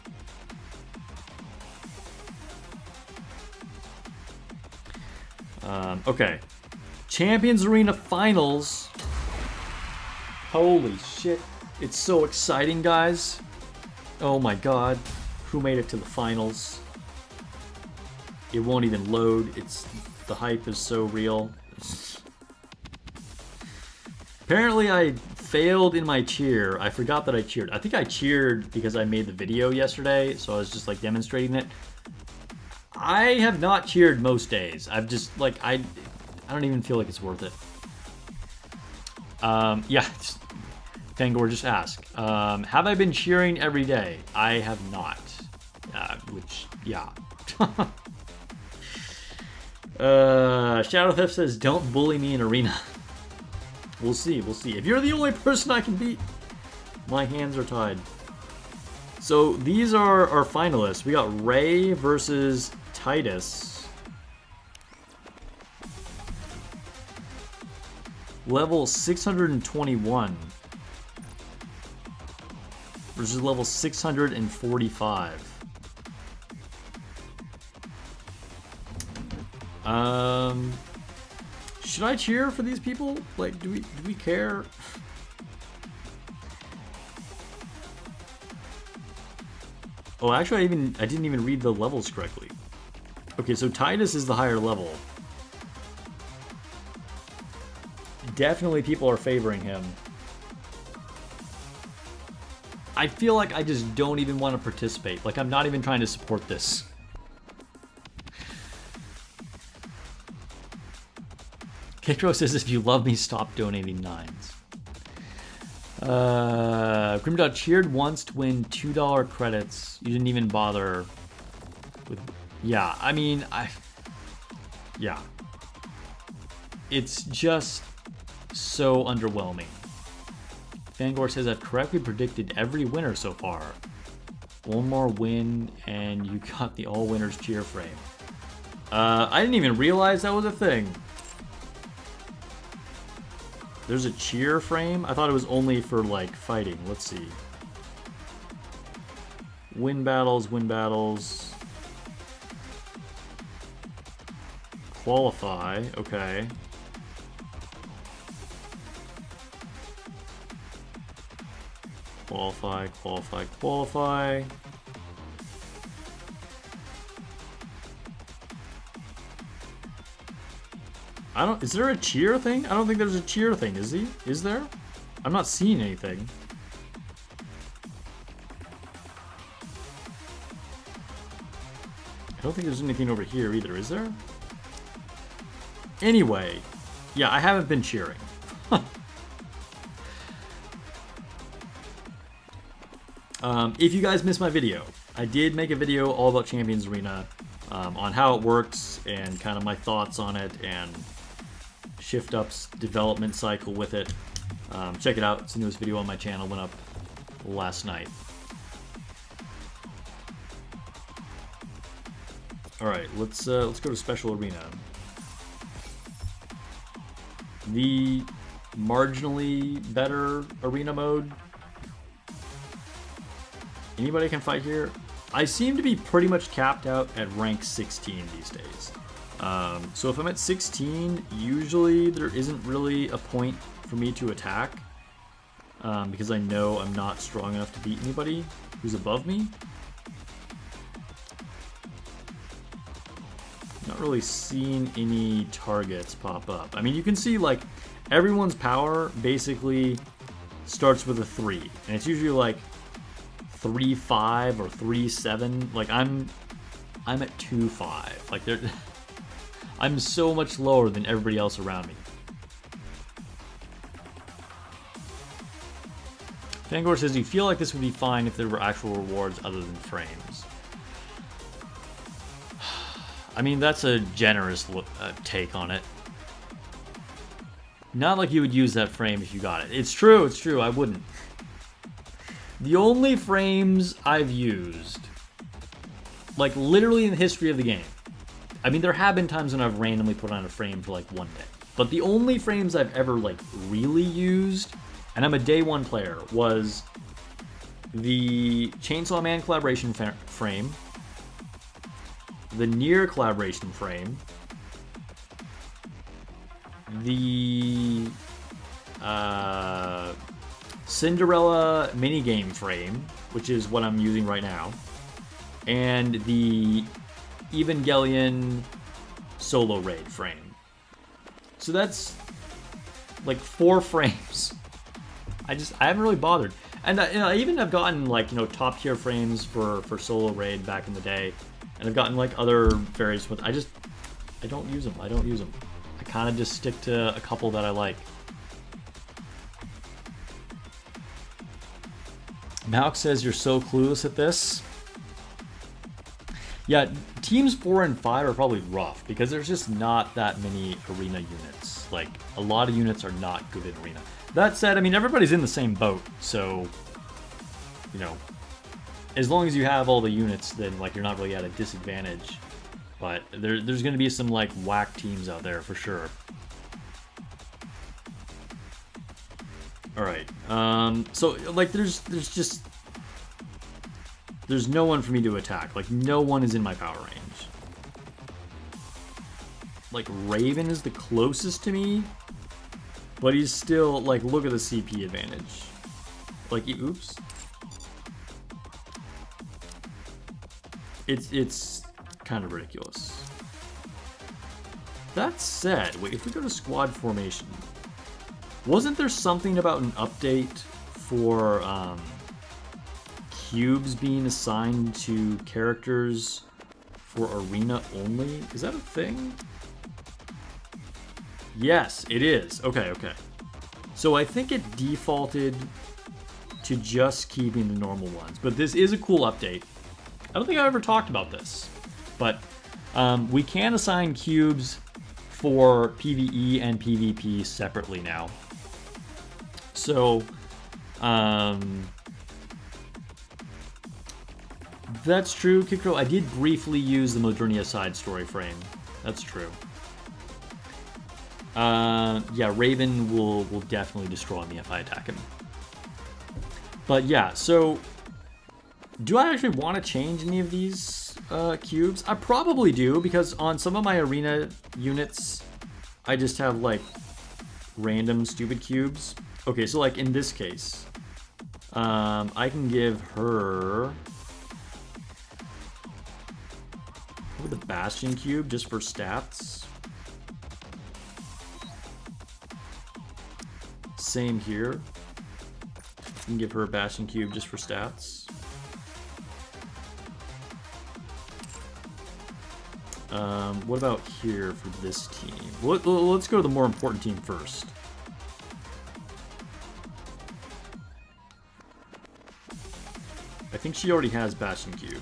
Okay. Champions Arena Finals. Holy shit. It's so exciting, guys. Oh my god. Who made it to the finals? It won't even load. The hype is so real. Apparently I failed in my cheer. I forgot that I cheered. I think I cheered because I made the video yesterday, so I was just like demonstrating it. I have not cheered most days. I've just like I don't even feel like it's worth it. Yeah, Fangor just asked. Have I been cheering every day? I have not. Which, yeah. Shadow Theft says, don't bully me in arena. We'll see, we'll see. If you're the only person I can beat, my hands are tied. So these are our finalists. We got Ray versus Titus. Level 621 versus level 645. Should I cheer for these people? Like, do we care? Oh, actually, I didn't even read the levels correctly. Okay, so Titus is the higher level. Definitely people are favoring him. I feel like I just don't even want to participate. Like, I'm not even trying to support this. Kikro says, if you love me, stop donating nines. Grimdot cheered once to win $2 credits. You didn't even bother with... Yeah, I mean, yeah. It's just so underwhelming. Fangor says, I've correctly predicted every winner so far. One more win, and you got the all-winners cheer frame. I didn't even realize that was a thing. There's a cheer frame? I thought it was only for, like, fighting. Let's see. Win battles, win battles. Qualify, okay. Qualify, qualify, qualify. Is there a cheer thing? I don't think there's a cheer thing, is there? I'm not seeing anything. I don't think there's anything over here either, is there? Anyway, yeah, I haven't been cheering. If you guys missed my video, I did make a video all about Champions Arena, on how it works and kind of my thoughts on it and Shift Up's development cycle with it. Check it out. It's the newest video on my channel. Went up last night. All right, let's go to Special Arena. The marginally better arena mode. Anybody can fight here. I seem to be pretty much capped out at rank 16 these days. So if I'm at 16, usually there isn't really a point for me to attack, because I know I'm not strong enough to beat anybody who's above me. Not really seeing any targets pop up. I mean, you can see like everyone's power basically starts with a 3, and it's usually like 3.5 or 3.7. Like I'm at 2.5. Like I'm so much lower than everybody else around me. Fangor says, do you feel like this would be fine if there were actual rewards other than frames? I mean, that's a generous take on it. Not like you would use that frame if you got it. It's true, I wouldn't. The only frames I've used, like literally in the history of the game, I mean, there have been times when I've randomly put on a frame for like one day, but the only frames I've ever like really used, and I'm a day one player, was the Chainsaw Man collaboration frame, the Nier collaboration frame, the Cinderella minigame frame, which is what I'm using right now, and the Evangelion solo raid frame. So that's like 4 frames. I haven't really bothered. And I even have gotten like, top tier frames for solo raid back in the day. And I've gotten like other various ones. I don't use them. I kind of just stick to a couple that I like. Malk says you're so clueless at this. Yeah, teams 4 and 5 are probably rough because there's just not that many arena units. Like, a lot of units are not good in arena. That said, I mean, everybody's in the same boat, so, as long as you have all the units, then, like, you're not really at a disadvantage. But there's going to be some, like, whack teams out there for sure. Alright, so, like, there's no one for me to attack. Like, no one is in my power range. Like, Raven is the closest to me, but he's still, like, look at the CP advantage. Like, oops. It's kind of ridiculous. That said, wait, if we go to squad formation, wasn't there something about an update for, cubes being assigned to characters for arena only? Is that a thing? Yes, it is. Okay. So I think it defaulted to just keeping the normal ones, but this is a cool update. I don't think I ever talked about this, but we can assign cubes for PvE and PvP separately now. So, that's true, Kikro. I did briefly use the Modernia side story frame. That's true. Yeah, Raven will definitely destroy me if I attack him. But yeah, so do I actually want to change any of these cubes? I probably do, because on some of my arena units, I just have like random stupid cubes. Okay, so like in this case, I can give her the Bastion cube just for stats. Same here. You can give her a Bastion cube just for stats. What about here for this team? Let's go to the more important team first. I think she already has Bastion cube.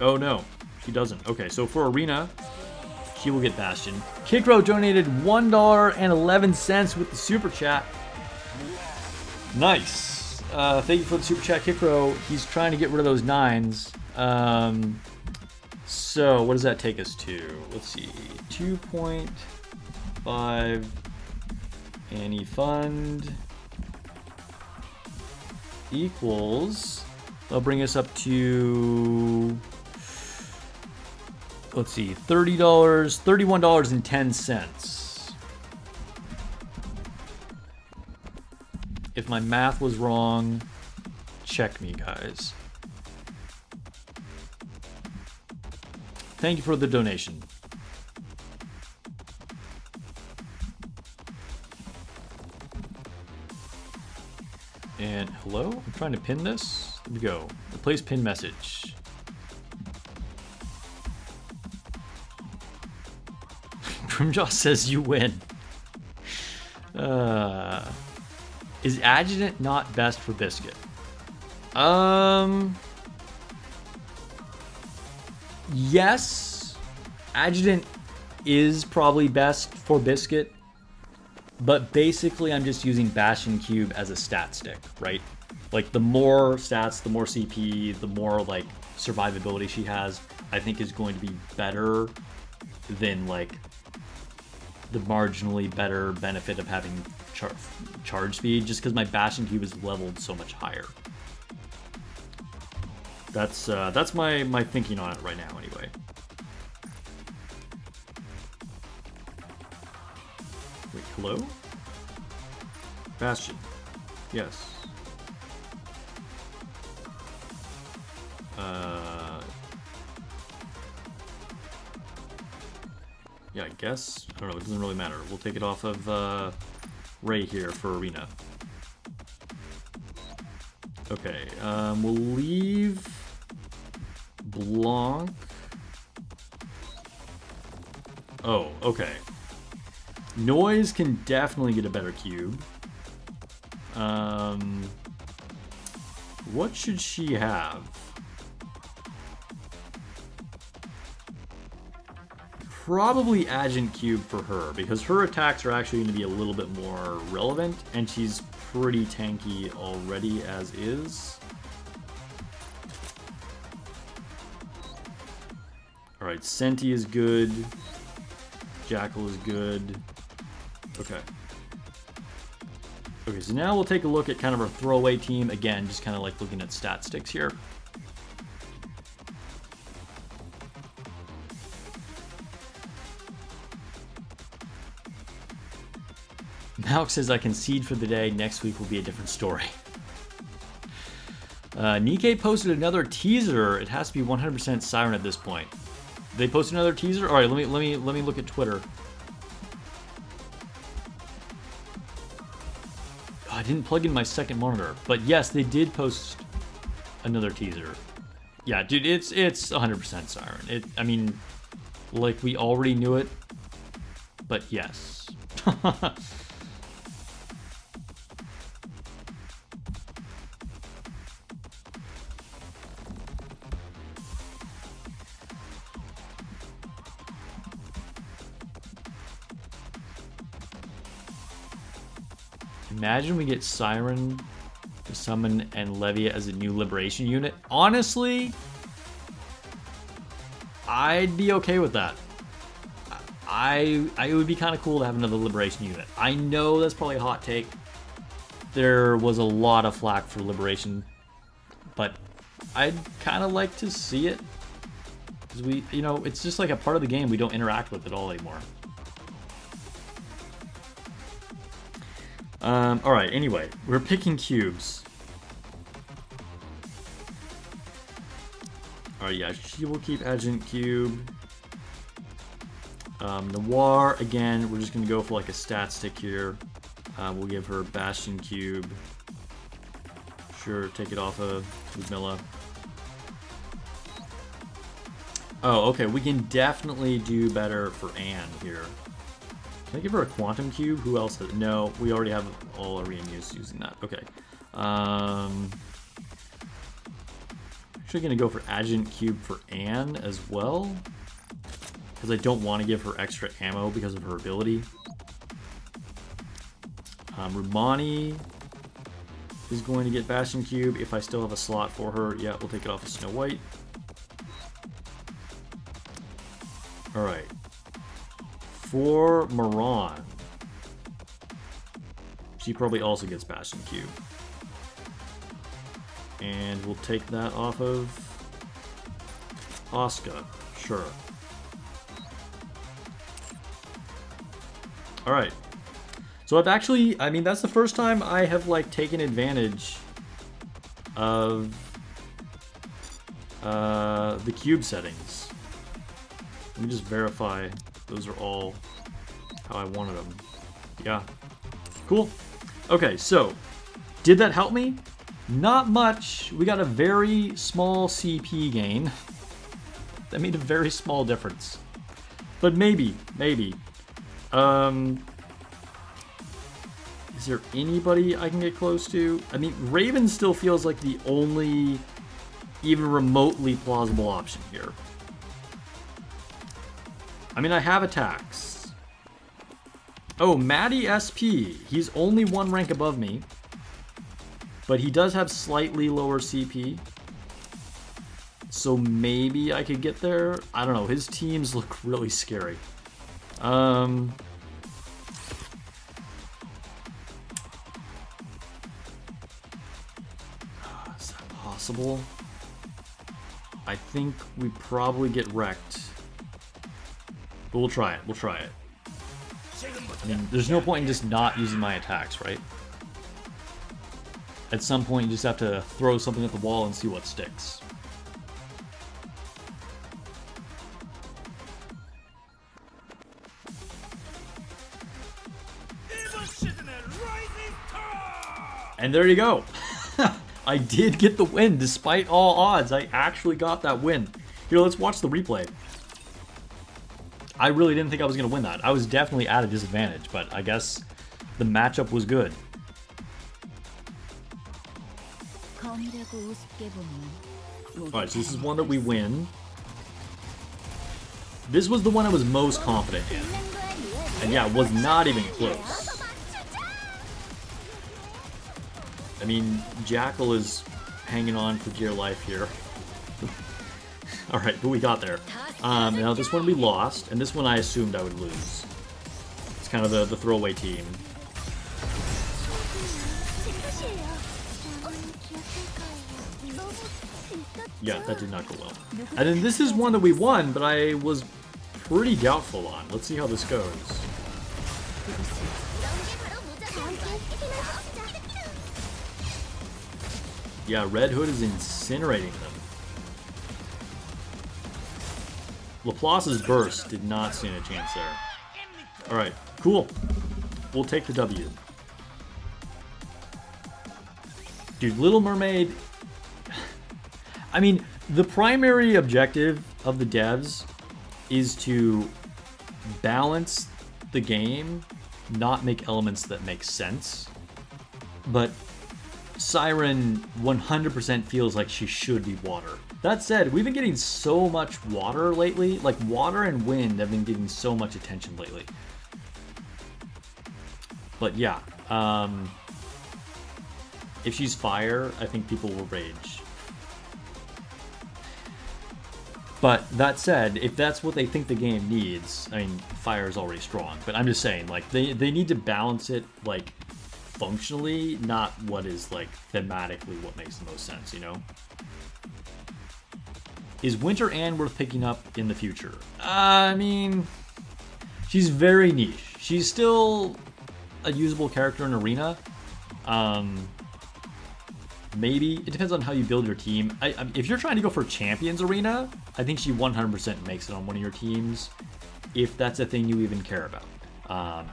Oh no, she doesn't. Okay, so for arena, she will get Bastion. Kikro donated $1.11 with the super chat. Nice. Thank you for the super chat, Kikro. He's trying to get rid of those 9s. So what does that take us to? Let's see. 2.5 Annie Fund equals. That'll bring us up to, let's see, $30, $31.10. If my math was wrong, check me, guys. Thank you for the donation. And hello? I'm trying to pin this. There we go. Replace pin message. Grimjaw says you win. Is Adjutant not best for Biscuit? Yes. Adjutant is probably best for Biscuit. But basically, I'm just using Bastion Cube as a stat stick, right? Like, the more stats, the more CP, the more, like, survivability she has, I think is going to be better than, like, the marginally better benefit of having charge speed, just because my Bastion Cube is leveled so much higher. That's my thinking on it right now, anyway. Wait, hello? Bastion. Yes. Yeah, I guess. I don't know. It doesn't really matter. We'll take it off of Ray here for Arena. Okay, we'll leave Blanc. Oh, okay. Noise can definitely get a better cube. What should she have? Probably Agent Cube for her, because her attacks are actually going to be a little bit more relevant, and she's pretty tanky already as is. Alright, Senti is good. Jackal is good. Okay. Okay, so now we'll take a look at kind of our throwaway team. Again, just kind of like looking at stat sticks here. Malk says, I concede for the day. Next week will be a different story. Nikke posted another teaser. It has to be 100% Siren at this point. They posted another teaser? All right, let me look at Twitter. Oh, I didn't plug in my second monitor, but yes, they did post another teaser. Yeah, dude, it's 100% Siren. I mean, like we already knew it, but yes. Imagine we get Siren to summon and Levia as a new Liberation unit. Honestly, I'd be okay with that. It would be kind of cool to have another Liberation unit. I know that's probably a hot take. There was a lot of flack for Liberation, but I'd kind of like to see it. Because it's just like a part of the game we don't interact with at all anymore. Alright, anyway, we're picking cubes. Alright, yeah, she will keep Agent Cube. Noir, again, we're just going to go for like a stat stick here. We'll give her Bastion Cube. Sure, take it off of Ludmilla. Oh, okay, we can definitely do better for Anne here. Can I give her a Quantum Cube? Who else has it? No, we already have all our Remus using that. Okay. Actually going to go for Agent Cube for Anne as well. Because I don't want to give her extra ammo because of her ability. Rumani is going to get Bastion Cube if I still have a slot for her. Yeah, we'll take it off of Snow White. Alright. For Moran, she probably also gets Bastion Cube. And we'll take that off of Asuka. Sure. Alright. So I've actually, I mean, that's the first time I have, like, taken advantage of the cube settings. Let me just verify those are all how I wanted them. Yeah. Cool. Okay, so, did that help me? Not much. We got a very small CP gain. That made a very small difference. But maybe. Is there anybody I can get close to? I mean, Raven still feels like the only even remotely plausible option here. I mean, I have attacks. Oh, Matty SP. He's only one rank above me. But he does have slightly lower CP. So maybe I could get there. I don't know. His teams look really scary. Is that possible? I think we probably get wrecked. But we'll try it. I mean, there's no point in just not using my attacks, right? At some point, you just have to throw something at the wall and see what sticks. And there you go. I did get the win despite all odds. I actually got that win. Here, let's watch the replay. I really didn't think I was going to win that. I was definitely at a disadvantage, but I guess the matchup was good. Alright, so this is one that we win. This was the one I was most confident in. And yeah, it was not even close. I mean, Jackal is hanging on for dear life here. Alright, but we got there. Now this one we lost, and this one I assumed I would lose. It's kind of the throwaway team. Yeah, that did not go well. And then this is one that we won, but I was pretty doubtful on. Let's see how this goes. Yeah, Red Hood is incinerating them. Laplace's burst did not stand a chance there. Alright, cool. We'll take the W. Dude, Little Mermaid... I mean, the primary objective of the devs is to balance the game, not make elements that make sense. But Siren 100% feels like she should be water. That said, we've been getting so much water lately. Like, water and wind have been getting so much attention lately. But yeah, if she's fire, I think people will rage. But that said, if that's what they think the game needs, I mean, fire is already strong. But I'm just saying, like, they need to balance it, like, functionally, not what is, like, thematically what makes the most sense, you know? Is Winter Anne worth picking up in the future? I mean, she's very niche. She's still a usable character in Arena. Maybe. It depends on how you build your team. If you're trying to go for Champions Arena, I think she 100% makes it on one of your teams, if that's a thing you even care about.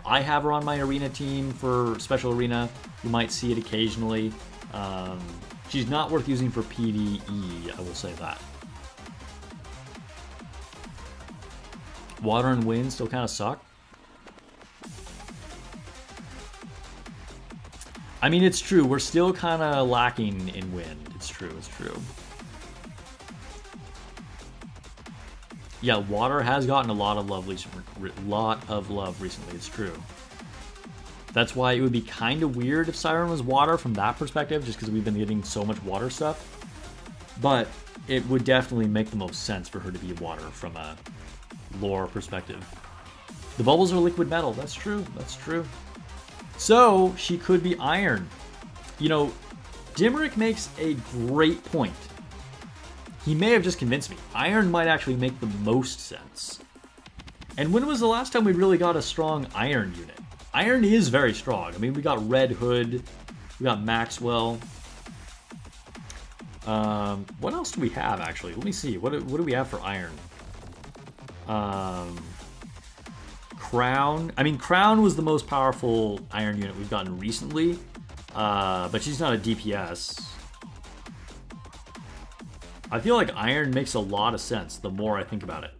I have her on my Arena team for Special Arena. You might see it occasionally. She's not worth using for PvE, I will say that. Water and wind still kind of suck. I mean, it's true. We're still kind of lacking in wind. It's true. It's true. Yeah, water has gotten a lot of love recently. It's true. That's why it would be kind of weird if Siren was water from that perspective, just because we've been getting so much water stuff. But it would definitely make the most sense for her to be water from a lore perspective. The bubbles are liquid metal. That's true. That's true. So, she could be iron. You know, Dimerick makes a great point. He may have just convinced me. Iron might actually make the most sense. And when was the last time we really got a strong iron unit? Iron is very strong. I mean, we got Red Hood. We got Maxwell. What else do we have, actually? Let me see. What do we have for iron? Crown. I mean, Crown was the most powerful iron unit we've gotten recently, but she's not a DPS. I feel like iron makes a lot of sense the more I think about it.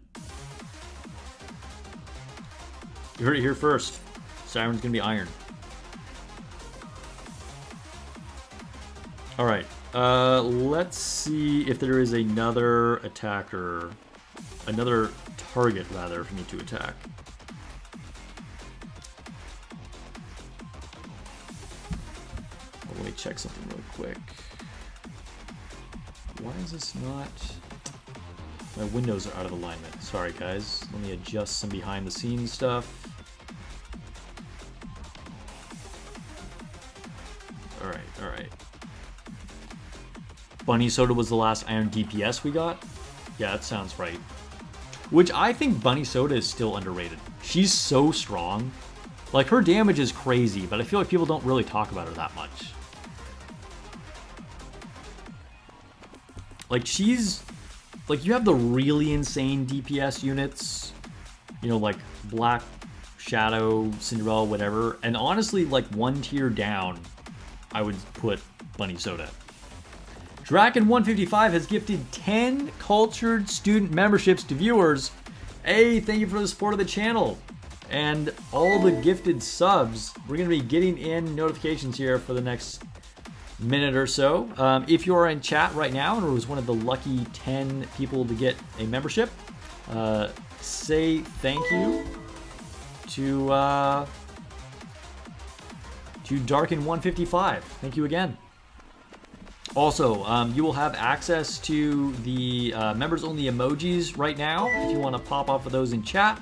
You heard it here first. Siren's gonna be iron. Alright, let's see if there is another attacker, another target rather, for me to attack. Let me check something real quick. Why is this not... My windows are out of alignment. Sorry, guys. Let me adjust some behind-the-scenes stuff. Alright, alright. Bunny Soda was the last iron DPS we got? Yeah, that sounds right. Which I think Bunny Soda is still underrated. She's so strong. Like, her damage is crazy, but I feel like people don't really talk about her that much. Like, she's... Like, you have the really insane DPS units. You know, like Black Shadow, Cinderella, whatever. And honestly, like, one tier down, I would put Bunny Soda. Draken155 has gifted 10 cultured student memberships to viewers. Hey, thank you for the support of the channel. And all the gifted subs. We're going to be getting in notifications here for the next minute or so. If you are in chat right now and was one of the lucky 10 people to get a membership, say thank you to Darken155. Thank you again. Also, you will have access to the members-only emojis right now if you want to pop off of those in chat.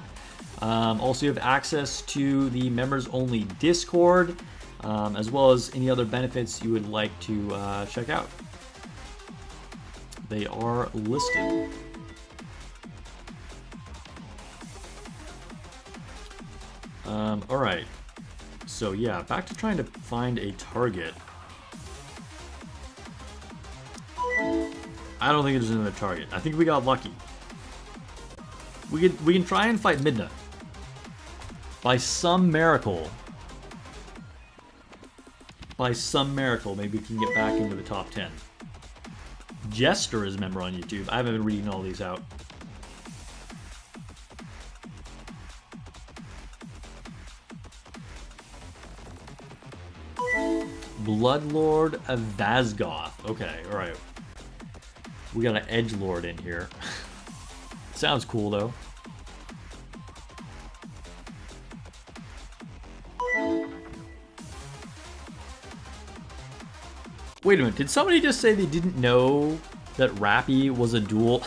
Also, you have access to the members-only Discord, as well as any other benefits you would like to check out. They are listed. All right. So yeah, back to trying to find a target. I don't think there's another target. I think we got lucky. We can try and fight Midna. By some miracle, maybe we can get back into the top 10. Jester is a member on YouTube. I haven't been reading all these out. Bloodlord of Vazgoth. Okay, alright. We got an edgelord in here. Sounds cool though. Wait a minute, did somebody just say they didn't know that Rappy was a dual?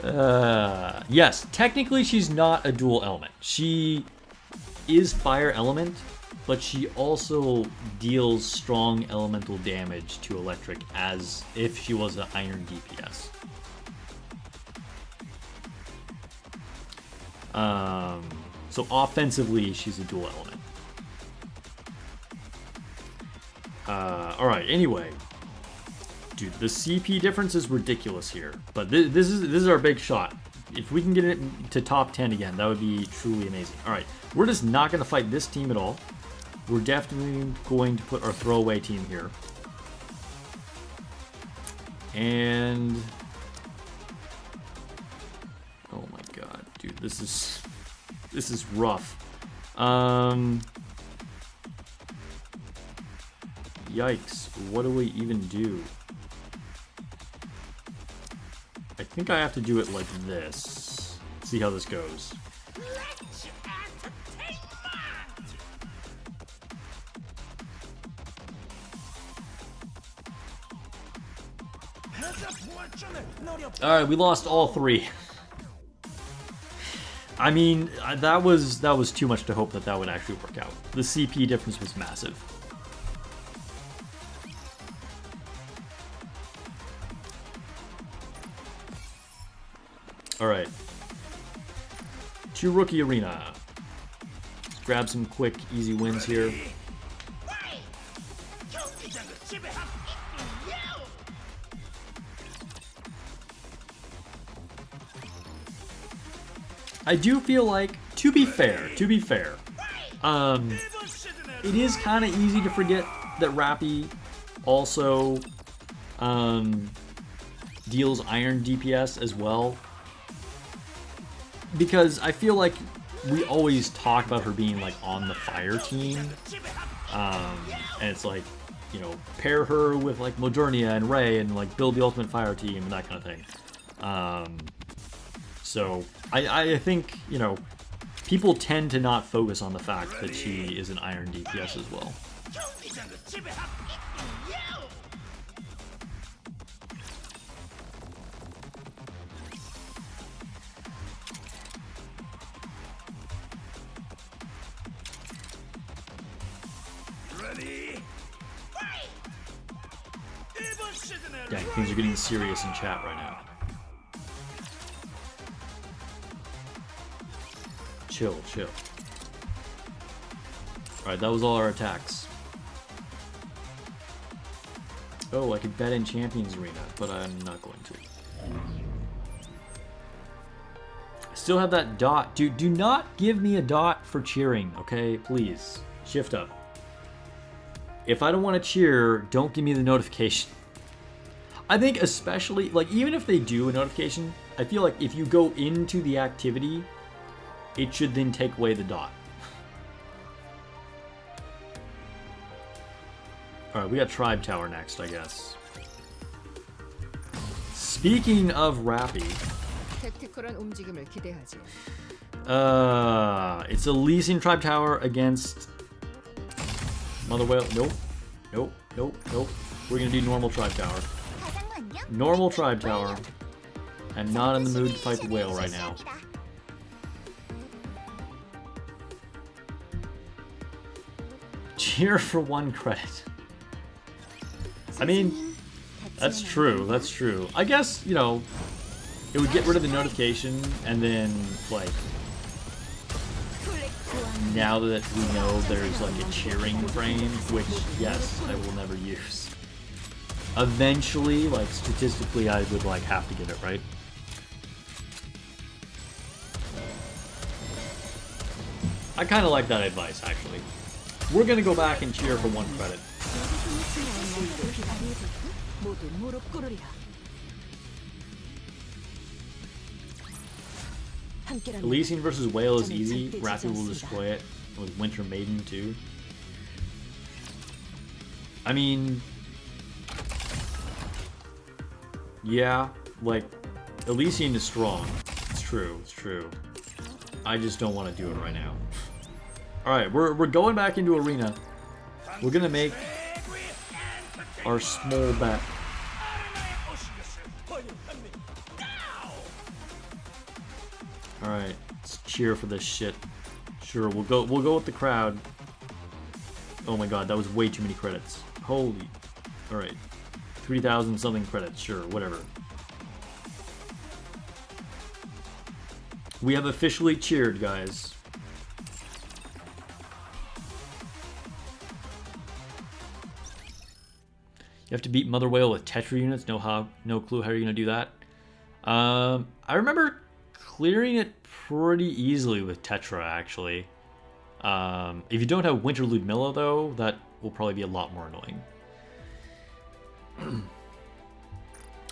Yes, technically she's not a dual element. She is fire element, but she also deals strong elemental damage to electric as if she was an iron DPS. So offensively, she's a dual element. Alright, anyway. Dude, the CP difference is ridiculous here. But this is our big shot. If we can get it to top 10 again, that would be truly amazing. Alright, we're just not going to fight this team at all. We're definitely going to put our throwaway team here. And... oh my god, dude, this is rough. Yikes, what do we even do? I think I have to do it like this. See how this goes. Alright, we lost all three. I mean, that was too much to hope that would actually work out. The CP difference was massive. Alright. To Rookie Arena. Let's grab some quick, easy wins here. I do feel like, to be fair, it is kind of easy to forget that Rappy also deals iron DPS as well. Because I feel like we always talk about her being like on the fire team. And it's like, you know, pair her with like Modernia and Ray and like build the ultimate fire team and that kind of thing. So I think, you know, people tend to not focus on the fact that she is an iron DPS as well. Dang, things are getting serious in chat right now. Chill. Alright, that was all our attacks. Oh, I could bet in Champions Arena, but I'm not going to. I still have that dot. Dude, do not give me a dot for cheering, okay? Please. Shift up. if I don't want to cheer, don't give me the notification. I think especially, like, even if they do a notification, I feel like if you go into the activity, it should then take away the dot. Alright, we got Tribe Tower next, I guess. Speaking of Rappy, it's a leasing Tribe Tower against Mother Whale. Nope. Nope. Nope. Nope. We're gonna do normal Tribe Tower. Normal Tribe Tower. I'm not in the mood to fight the whale right now. Cheer for 1 credit. I mean, that's true. That's true. I guess, you know, it would get rid of the notification and then, like, now that we know there's like a cheering frame, which, yes, I will never use. Eventually, like, statistically, I would, like, have to get it, right? I kind of like that advice, actually. We're gonna go back and cheer for 1 credit. Elysian versus Whale is easy. Rappy will destroy it. With Winter Maiden, too. I mean... yeah, like, Elysian is strong. It's true, it's true. I just don't want to do it right now. Alright, we're going back into Arena. We're gonna make our small bet. Alright, let's cheer for this shit. Sure, we'll go with the crowd. Oh my god, that was way too many credits. Holy. Alright. 3,000 something credits, sure, whatever. We have officially cheered, guys. You have to beat Mother Whale with Tetra units. No clue how you're gonna do that. I remember clearing it pretty easily with Tetra, actually. If you don't have Winter Ludmilla, though, that will probably be a lot more annoying.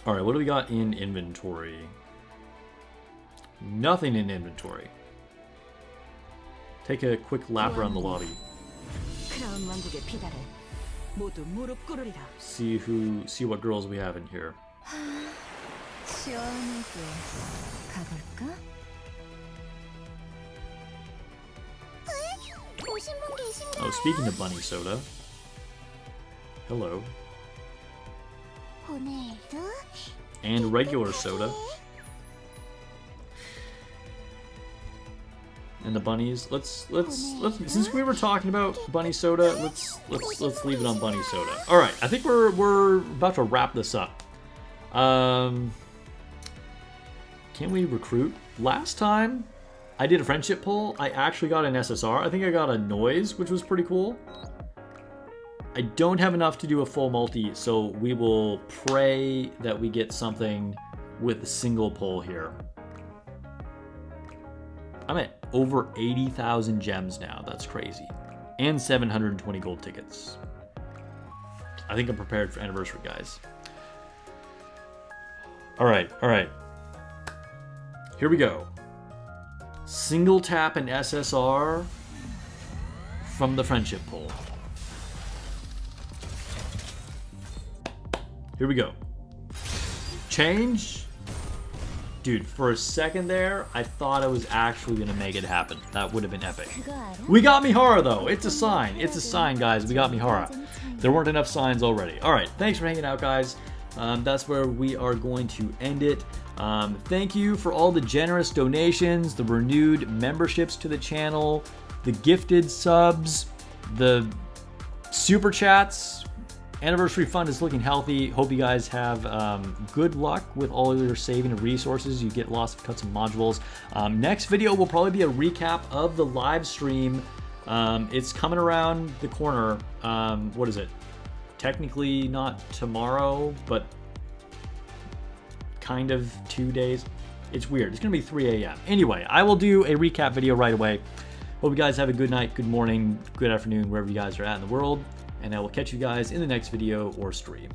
Alright, what do we got in inventory? Nothing in inventory. Take a quick lap around the lobby. See what girls we have in here. Oh, speaking of bunny soda. Hello. And regular soda. And the bunnies. Let's since we were talking about bunny soda, let's leave it on bunny soda. All right, I think we're about to wrap this up. Can we recruit? Last time I did a friendship poll, I actually got an SSR. I think I got a noise, which was pretty cool. I don't have enough to do a full multi, so we will pray that we get something with a single poll here. I'm at over 80,000 gems now. That's crazy. And 720 gold tickets. I think I'm prepared for anniversary, guys. All right. Here we go. Single tap and SSR from the friendship poll. Here we go. Change. Dude, for a second there, I thought I was actually gonna make it happen. That would have been epic. We got Mihara though. It's a sign. It's a sign, guys. We got Mihara. There weren't enough signs already. All right. Thanks for hanging out, guys. That's where we are going to end it. Thank you for all the generous donations, the renewed memberships to the channel, the gifted subs, the super chats. Anniversary fund is looking healthy. Hope you guys have good luck with all of your saving of resources. You get lots of cuts and modules. Next video will probably be a recap of the live stream. It's coming around the corner. What is it? Technically not tomorrow, but kind of 2 days. It's weird. It's going to be 3 a.m. Anyway, I will do a recap video right away. Hope you guys have a good night, good morning, good afternoon, wherever you guys are at in the world. And I will catch you guys in the next video or stream.